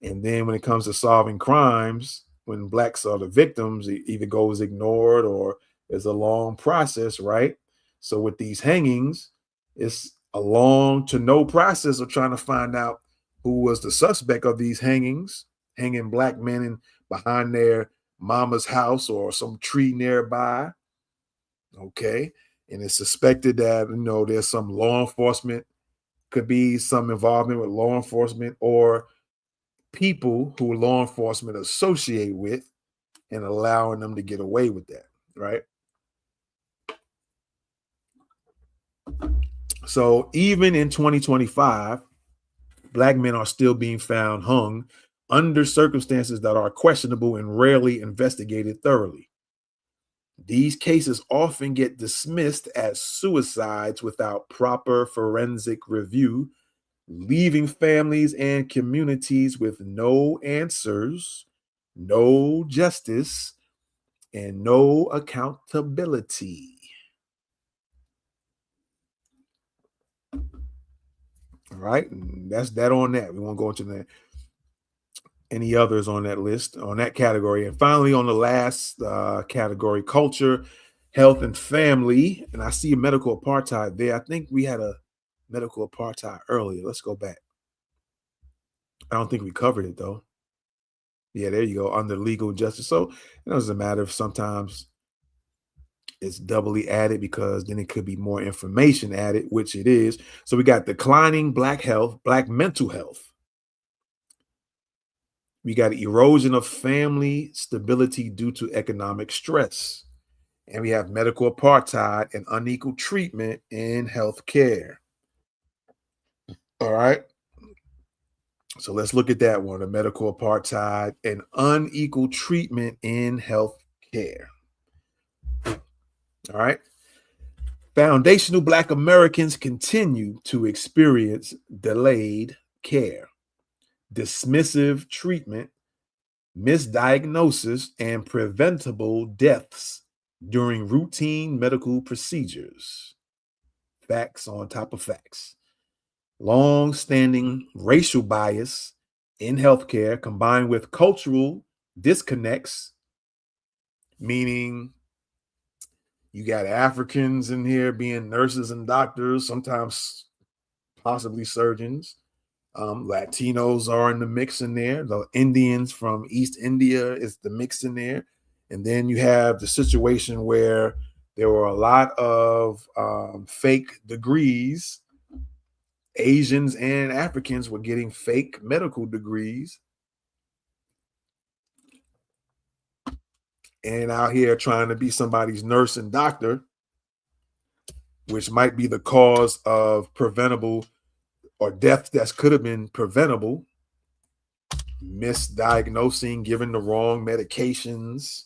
And then when it comes to solving crimes, when Blacks are the victims, it either goes ignored or there's a long process, right? So with these hangings, it's a long to no process of trying to find out who was the suspect of these hangings, hanging Black men behind their mama's house or some tree nearby. Okay. And it's suspected that, there's some law enforcement, could be some involvement with law enforcement or people who law enforcement associate with, and allowing them to get away with that, right? So even in 2025, Black men are still being found hung under circumstances that are questionable and rarely investigated thoroughly. These cases often get dismissed as suicides without proper forensic review, leaving families and communities with no answers, no justice, and no accountability. All right, and that's that on that. We won't go into any others on that list, on that category. And finally, on the last category, culture, health, and family. And I see a medical apartheid there. I think we had a medical apartheid earlier. Let's go back. I don't think we covered it though. Yeah, there you go. Under legal justice. So it doesn't matter if sometimes it's doubly added, because then it could be more information added, which it is. So we got declining Black health, Black mental health. We got erosion of family stability due to economic stress. And we have medical apartheid and unequal treatment in healthcare. All right. So let's look at that one, the medical apartheid and unequal treatment in healthcare. All right. Foundational Black Americans continue to experience delayed care, dismissive treatment, misdiagnosis, and preventable deaths during routine medical procedures. Facts on top of facts. Long-standing racial bias in healthcare combined with cultural disconnects, meaning you got Africans in here being nurses and doctors, sometimes possibly surgeons. Latinos are in the mix in there. The Indians from East India is the mix in there. And then you have the situation where there were a lot of fake degrees. Asians and Africans were getting fake medical degrees and out here trying to be somebody's nurse and doctor, which might be the cause of preventable or death that could have been preventable, misdiagnosing, giving the wrong medications.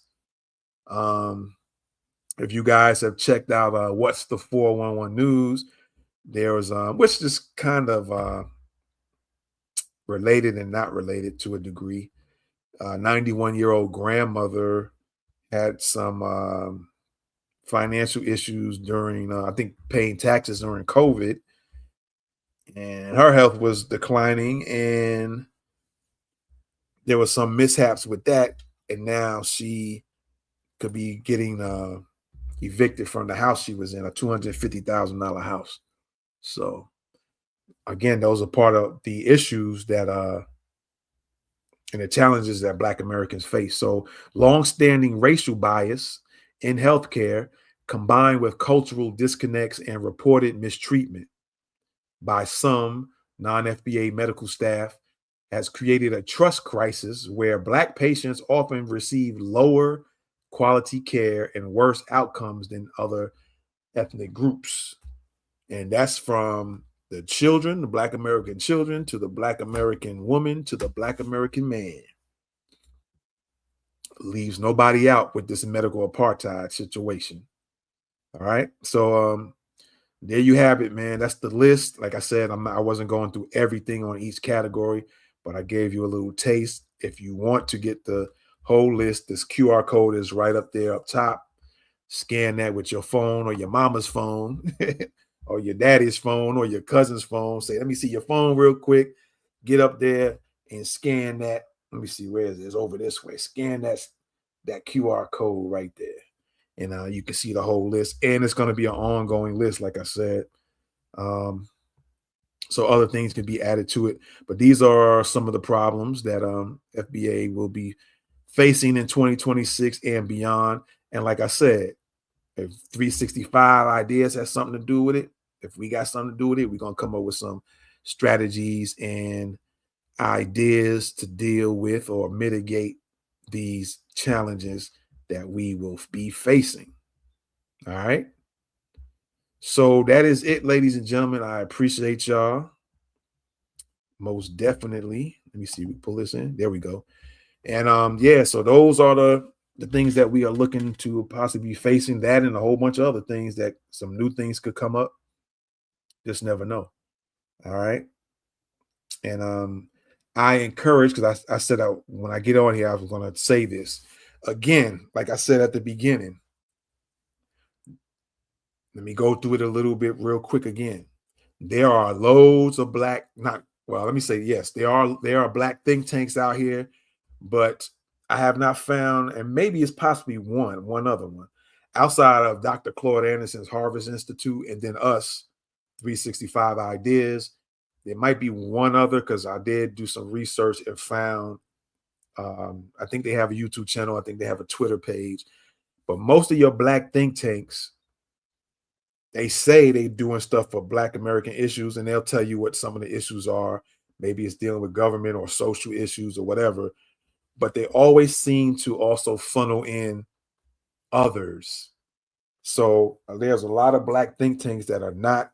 If you guys have checked out What's the 411 News, there was, which is kind of related and not related to a degree. 91-year-old grandmother had some financial issues during, I think, paying taxes during COVID. and her health was declining, and there was some mishaps with that, and now she could be getting evicted from the house she was in, a $250,000 house. So again, those are part of the issues that and the challenges that Black Americans face. So longstanding racial bias in healthcare combined with cultural disconnects and reported mistreatment by some non-FBA medical staff has created a trust crisis where Black patients often receive lower quality care and worse outcomes than other ethnic groups. And that's from the children, the Black American children, to the Black American woman, to the Black American man. Leaves nobody out with this medical apartheid situation. All right. So there you have it, man. That's the list. Like I said, I wasn't going through everything on each category, but I gave you a little taste. If you want to get the whole list, this QR code is right up there up top. Scan that with your phone or your mama's phone or your daddy's phone or your cousin's phone. Say, let me see your phone real quick. Get up there and scan that. Let me see, where is this? Over this way. Scan that QR code right there. And you can see the whole list. And it's going to be an ongoing list, like I said. So other things can be added to it. But these are some of the problems that FBA will be facing in 2026 and beyond. And like I said, if 365 ideas has something to do with it, if we got something to do with it, we're going to come up with some strategies and ideas to deal with or mitigate these challenges that we will be facing. All right. So that is it, ladies and gentlemen. I appreciate y'all. Most definitely. Let me see. We pull this in. There we go. And yeah, so those are the things that we are looking to possibly be facing, that and a whole bunch of other things, that some new things could come up. Just never know. All right. And I encourage, because I said when I get on here, I was going to say this again, like I said at the beginning. Let me go through it a little bit real quick again. There are loads of Black, not, well, let me say, yes, there are Black think tanks out here, but I have not found, and maybe it's possibly one other one, outside of Dr. Claude Anderson's Harvest Institute and then us, 365 Ideas. There might be one other, because I did do some research and found, I think they have a YouTube channel. I think they have a Twitter page. But most of your Black think tanks, they say they're doing stuff for Black American issues, and they'll tell you what some of the issues are. Maybe it's dealing with government or social issues or whatever. But they always seem to also funnel in others. So there's a lot of Black think tanks that are not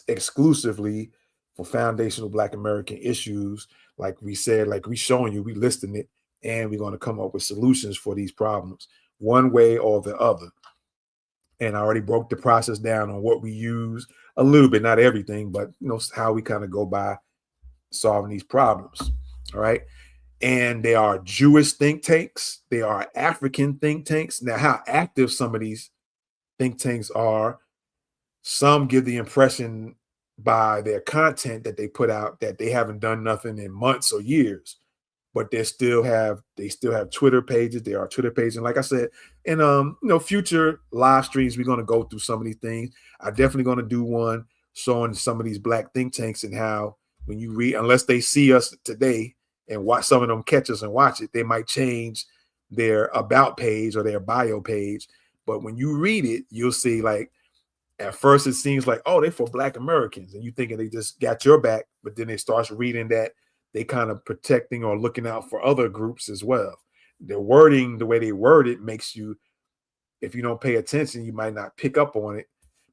exclusively for foundational Black American issues. Like we said, like we showing you, we listing it, and we're going to come up with solutions for these problems one way or the other. And I already broke the process down on what we use a little bit, not everything, but how we kind of go by solving these problems. All right. And they are Jewish think tanks. They are African think tanks. Now, how active some of these think tanks are, some give the impression by their content that they put out that they haven't done nothing in months or years, but they still have Twitter pages. There are Twitter pages. And like I said, in future live streams, we're going to go through some of these things. I'm definitely going to do one showing some of these Black think tanks and how, when you read, unless they see us today and watch, some of them catch us and watch it, they might change their about page or their bio page. But when you read it, you'll see, like, at first it seems like, oh, they're for Black Americans, and you thinking they just got your back, but then they start reading that they kind of protecting or looking out for other groups as well. Their wording, the way they word it, makes you, if you don't pay attention, you might not pick up on it.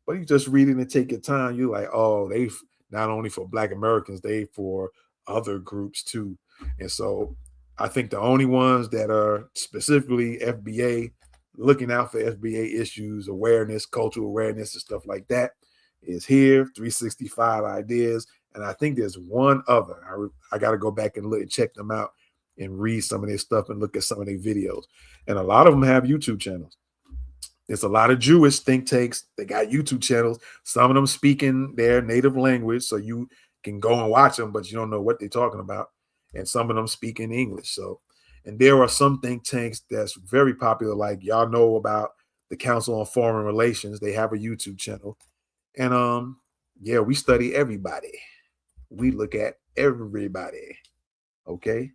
But you just read it and take your time. You're like, oh, they not only for Black Americans, they for other groups too. And so I think the only ones that are specifically FBA, looking out for FBA issues, awareness, cultural awareness, and stuff like that, is here, 365 Ideas. And I think there's one other. I got to go back and look and check them out and read some of their stuff and look at some of their videos. And a lot of them have YouTube channels. There's a lot of Jewish think tanks. They got YouTube channels. Some of them speaking their native language, so you can go and watch them, but you don't know what they're talking about. And some of them speak in English. So, and there are some think tanks that's very popular, like y'all know about the Council on Foreign Relations. They have a YouTube channel. And yeah, we study everybody. We look at everybody. Okay.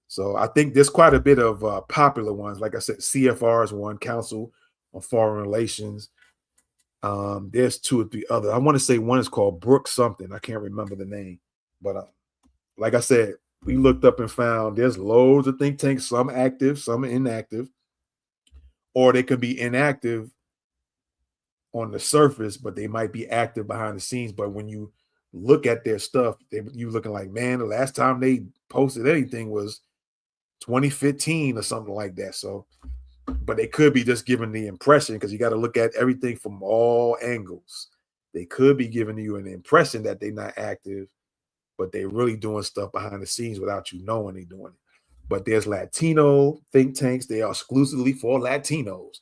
So I think there's quite a bit of popular ones. Like I said, CFR is one, Council on Foreign Relations. There's two or three other. I want to say one is called Brooks something. I can't remember the name. But like I said, we looked up and found there's loads of think tanks, some active, some inactive, or they could be inactive on the surface, but they might be active behind the scenes. But when you look at their stuff, you looking like, man, the last time they posted anything was 2015 or something like that. So, but they could be just giving the impression, because you got to look at everything from all angles. They could be giving you an impression that they're not active, but they're really doing stuff behind the scenes without you knowing they're doing it. But there's Latino think tanks. They are exclusively for Latinos.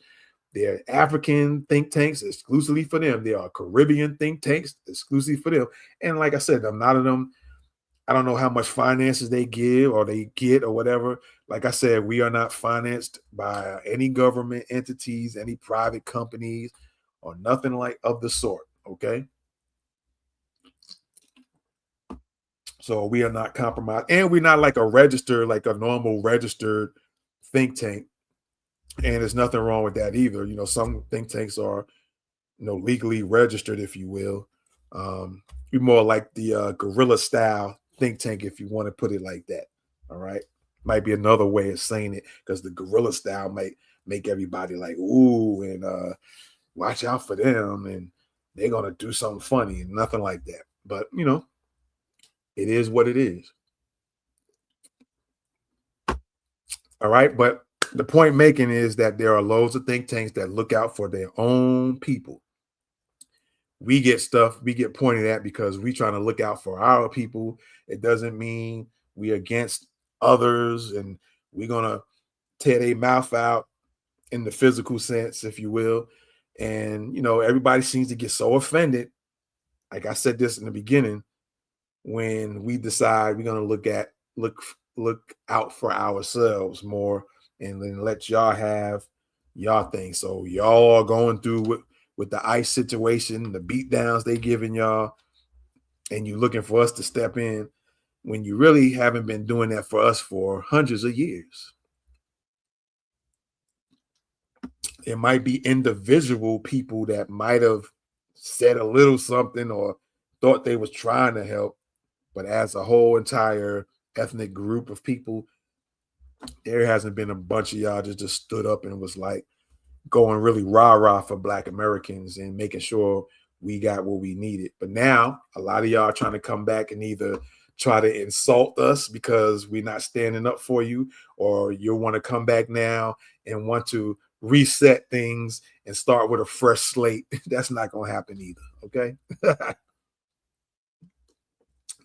There are African think tanks exclusively for them. There are Caribbean think tanks exclusively for them. And like I said, a lot of them, I don't know how much finances they give or they get or whatever. Like I said, we are not financed by any government entities, any private companies, or nothing like of the sort. Okay. So we are not compromised. And we're not like a registered, like a normal registered think tank. And there's nothing wrong with that either. You know, some think tanks are, legally registered, if you will. Be more like the guerrilla style think tank, if you want to put it like that. All right. Might be another way of saying it, because the guerrilla style might make everybody like, ooh, and watch out for them. And they're going to do something funny and nothing like that. But, it is what it is. All right. But the point making is that there are loads of think tanks that look out for their own people. We get pointed at because we trying to look out for our people. It doesn't mean we against others and we're going to tear their mouth out in the physical sense, if you will. And, everybody seems to get so offended. Like I said this in the beginning, when we decide we're going to look out for ourselves more and then let y'all have y'all thing. So y'all are going through with the ICE situation, the beat downs they giving y'all, and you looking for us to step in when you really haven't been doing that for us for hundreds of years. It might be individual people that might have said a little something or thought they was trying to help, but as a whole entire ethnic group of people, there hasn't been a bunch of y'all just stood up and was like going really rah-rah for Black Americans and making sure we got what we needed. But now a lot of y'all are trying to come back and either try to insult us because we're not standing up for you, or you want to come back now and want to reset things and start with a fresh slate. That's not going to happen either. Okay.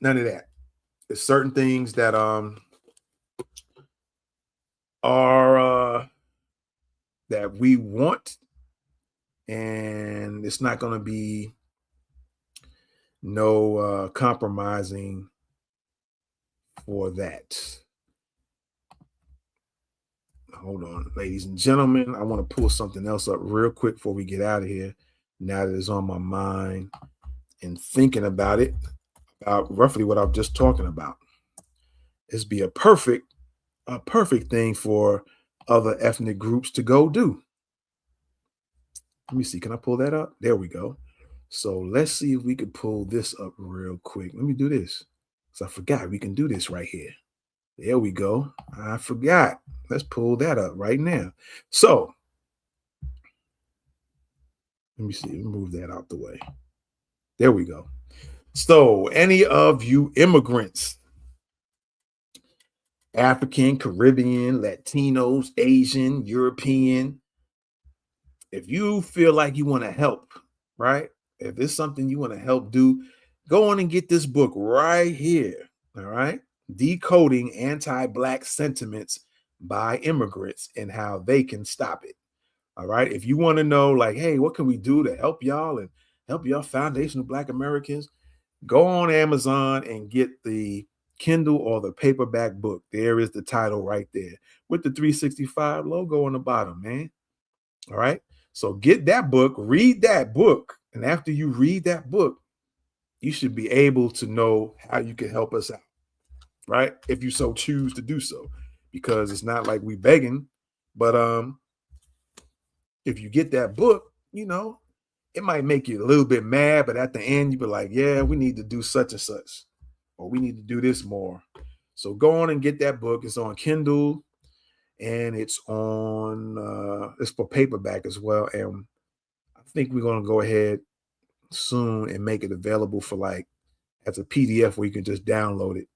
None of that. There's certain things that are that we want, and it's not going to be no compromising for that. Hold on, ladies and gentlemen. I want to pull something else up real quick before we get out of here. Now that it's on my mind and thinking about it, about roughly what I'm just talking about. It's be a perfect thing for other ethnic groups to go do. Let me see. Can I pull that up? There we go. So let's see if we could pull this up real quick. Let me do this. So I forgot we can do this right here. There we go. I forgot. Let's pull that up right now. So let me see. Let me move that out the way. There we go. So any of you immigrants, African, Caribbean, Latinos, Asian, European, if you feel like you want to help, right? If it's something you want to help do, go on and get this book right here. All right. Decoding Anti-Black Sentiments by Immigrants and How They Can Stop It. All right. If you want to know, like, hey, what can we do to help y'all and help y'all foundational Black Americans? Go on Amazon and get the Kindle or the paperback book. There is the title right there with the 365 logo on the bottom, man. All right. So get that book, read that book. And after you read that book, you should be able to know how you can help us out, right? If you so choose to do so, because it's not like we begging, but if you get that book, it might make you a little bit mad, but at the end, you be like, yeah, we need to do such and such, or we need to do this more. So go on and get that book. It's on Kindle and it's for paperback as well. And I think we're going to go ahead soon and make it available for like as a PDF where you can just download it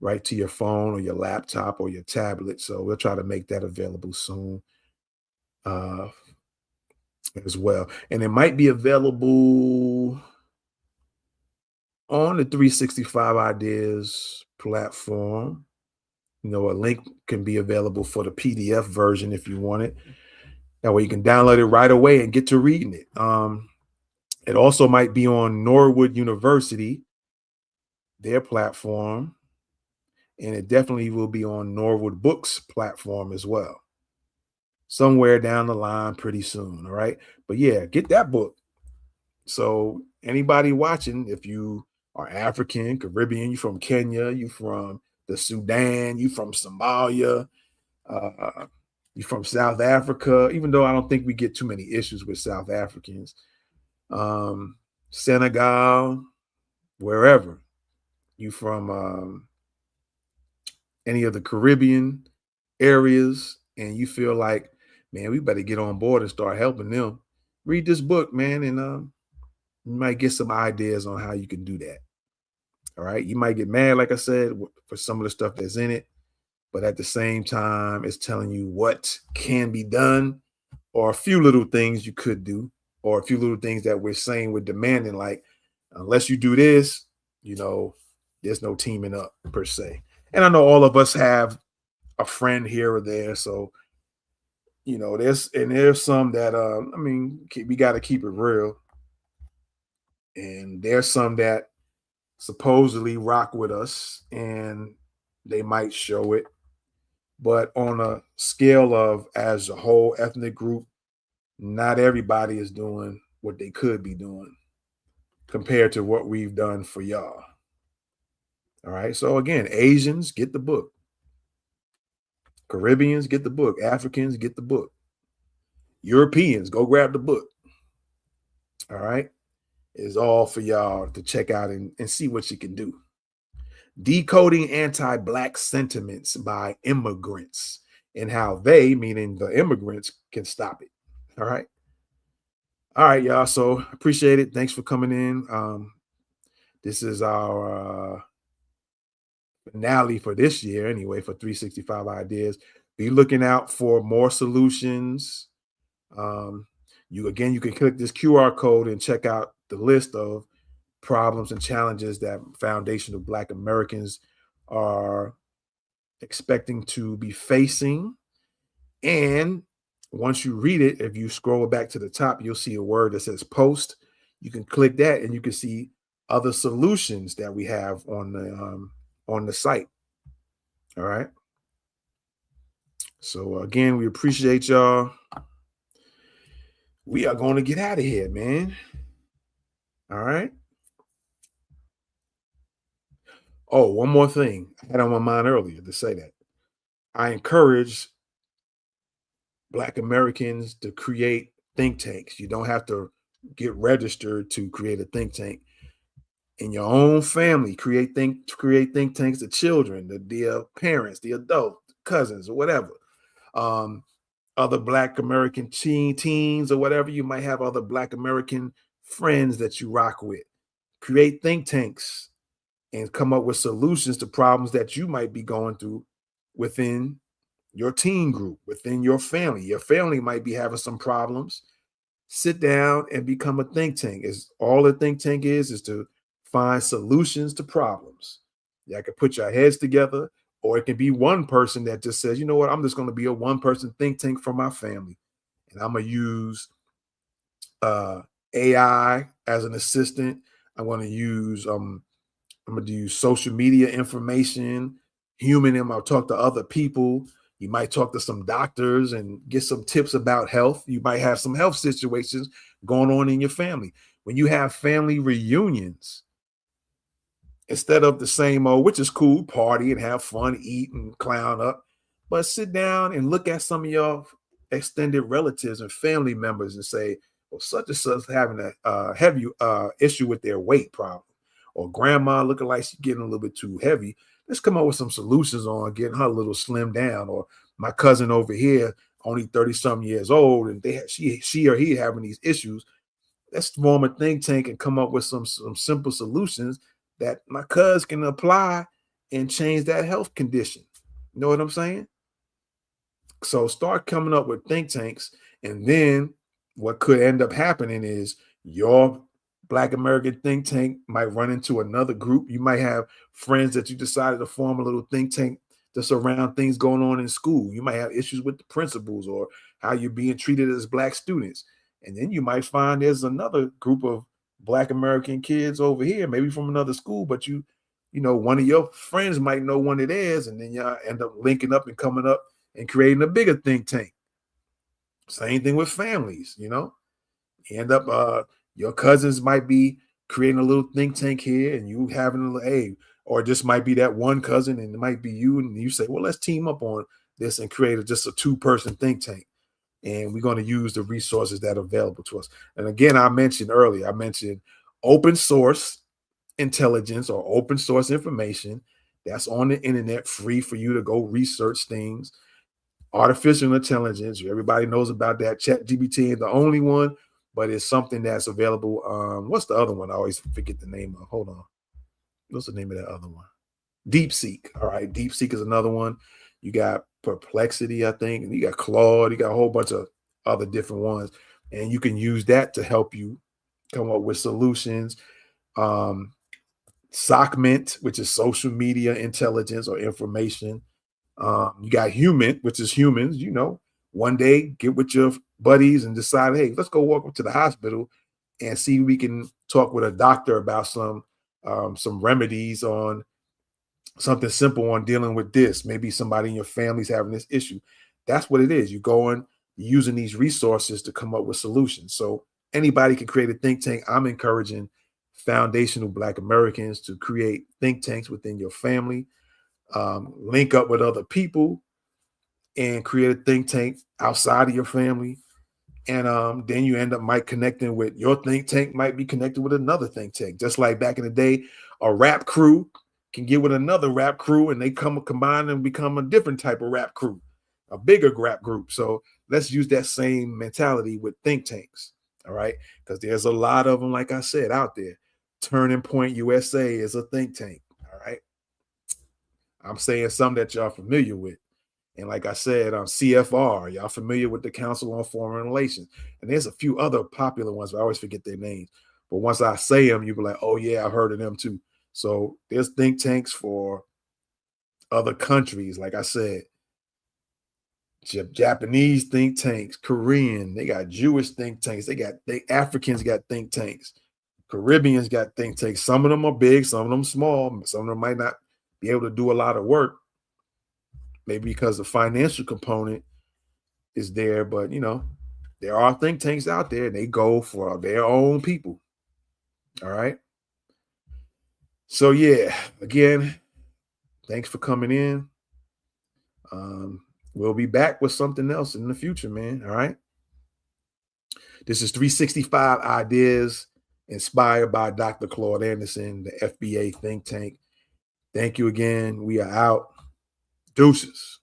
right to your phone or your laptop or your tablet. So we'll try to make that available soon uh, as well. And it might be available on the 365 Ideas platform. A link can be available for the PDF version if you want it. That way you can download it right away and get to reading it. It also might be on Norwood University, their platform, and it definitely will be on Norwood Books platform as well. Somewhere down the line pretty soon, all right? But yeah, get that book. So anybody watching, if you are African, Caribbean, you from Kenya, you from the Sudan, you from Somalia, you from South Africa, even though I don't think we get too many issues with South Africans, Senegal, wherever, you from any of the Caribbean areas, and you feel like, man, we better get on board and start helping them. Read this book, man, and you might get some ideas on how you can do that. All right. You might get mad, like I said, for some of the stuff that's in it, but at the same time, it's telling you what can be done, or a few little things you could do, or a few little things that we're saying we're demanding, like, unless you do this, there's no teaming up per se. And I know all of us have a friend here or there. So, there's some that, we got to keep it real. And there's some that supposedly rock with us and they might show it. But on a scale of as a whole ethnic group, not everybody is doing what they could be doing compared to what we've done for y'all. All right. So again, Asians, get the book. Caribbeans, get the book. Africans, get the book. Europeans, go grab the book. All right. It's all for y'all to check out and see what you can do. Decoding Anti-Black Sentiments by Immigrants and How They, meaning the immigrants, can stop it. All right. All right, y'all. So appreciate it. Thanks for coming in. This is our finale for this year, anyway, for 365 Ideas. Be looking out for more solutions. You can click this QR code and check out the list of problems and challenges that foundational Black Americans are expecting to be facing. And once you read it, if you scroll back to the top, you'll see a word that says post. You can click that and you can see other solutions that we have on the site. All right. So again, we appreciate y'all. We are going to get out of here, man. All right. Oh, one more thing I had on my mind earlier to say that. I encourage Black Americans to create think tanks. You don't have to get registered to create a think tank. In your own family, create think tanks, the children, the parents, the adult, cousins, or whatever. Other Black American teens or whatever. You might have other Black American friends that you rock with. Create think tanks and come up with solutions to problems that you might be going through within your teen group, within your family. Your family might be having some problems. Sit down and become a think tank. Is all a think tank is to find solutions to problems. Y'all can put your heads together, or it can be one person that just says, you know what, I'm just going to be a one-person think tank for my family. And I'm going to use AI as an assistant. I'm going to use I'm going to use social media information, human him. I'll talk to other people. You might talk to some doctors and get some tips about health. You might have some health situations going on in your family. When you have family reunions, instead of the same old, which is cool, party and have fun, eat and clown up, but sit down and look at some of your extended relatives and family members and say, well, such and such having a heavy issue with their weight problem, or grandma looking like she's getting a little bit too heavy. Let's come up with some solutions on getting her a little slim down. Or my cousin over here, only 30 some years old, and she or he having these issues. Let's form a think tank and come up with some simple solutions that my cuz can apply and change that health condition. You know what I'm saying? So start coming up with think tanks, and then what could end up happening is your Black American think tank might run into another group. You might have friends that you decided to form a little think tank to surround things going on in school. You might have issues with the principals or how you're being treated as Black students. And then you might find there's another group of Black American kids over here, maybe from another school, but one of your friends might know one of theirs, and then y'all end up linking up and coming up and creating a bigger think tank. Same thing with families, You end up your cousins might be creating a little think tank here, and you having a little, hey, or it just might be that one cousin, and it might be you, and you say, well, let's team up on this and create just a 2-person think tank. And we're going to use the resources that are available to us. And again, I mentioned open source intelligence or open source information that's on the internet, free for you to go research things. Artificial intelligence, everybody knows about that. ChatGPT ain't the only one, but it's something that's available. What's the other one? I always forget the name of. Hold on. What's the name of that other one? DeepSeek. All right. DeepSeek is another one. You got Perplexity, I think, and you got Claude. You got a whole bunch of other different ones. And you can use that to help you come up with solutions. SOCMINT, which is social media intelligence or information. You got human, which is humans, one day get with your buddies and decide, hey, let's go walk up to the hospital and see if we can talk with a doctor about some remedies on something simple on dealing with this. Maybe somebody in your family's having this issue. That's what it is. You're going, using these resources to come up with solutions. So anybody can create a think tank. I'm encouraging foundational Black Americans to create think tanks within your family. Link up with other people and create a think tank outside of your family. And then you end up connecting with your think tank, might be connected with another think tank. Just like back in the day, a rap crew can get with another rap crew and they combine and become a different type of rap crew, a bigger rap group. So let's use that same mentality with think tanks. All right. Because there's a lot of them, like I said, out there. Turning Point USA is a think tank. All right. I'm saying some that y'all familiar with. And like I said, CFR, y'all familiar with the Council on Foreign Relations. And there's a few other popular ones, but I always forget their names. But once I say them, you'll be like, oh, yeah, I've heard of them too. So there's think tanks for other countries. Like I said, Japanese think tanks, Korean, they got Jewish think tanks. Africans got think tanks. Caribbeans got think tanks. Some of them are big, some of them small. Some of them might not be able to do a lot of work. Maybe because the financial component is there, but there are think tanks out there and they go for their own people. All right. So yeah, again, thanks for coming in. We'll be back with something else in the future, man. All right. This is 365 Ideas, inspired by Dr. Claude Anderson, the FBA think tank. Thank you again. We are out. Deuces.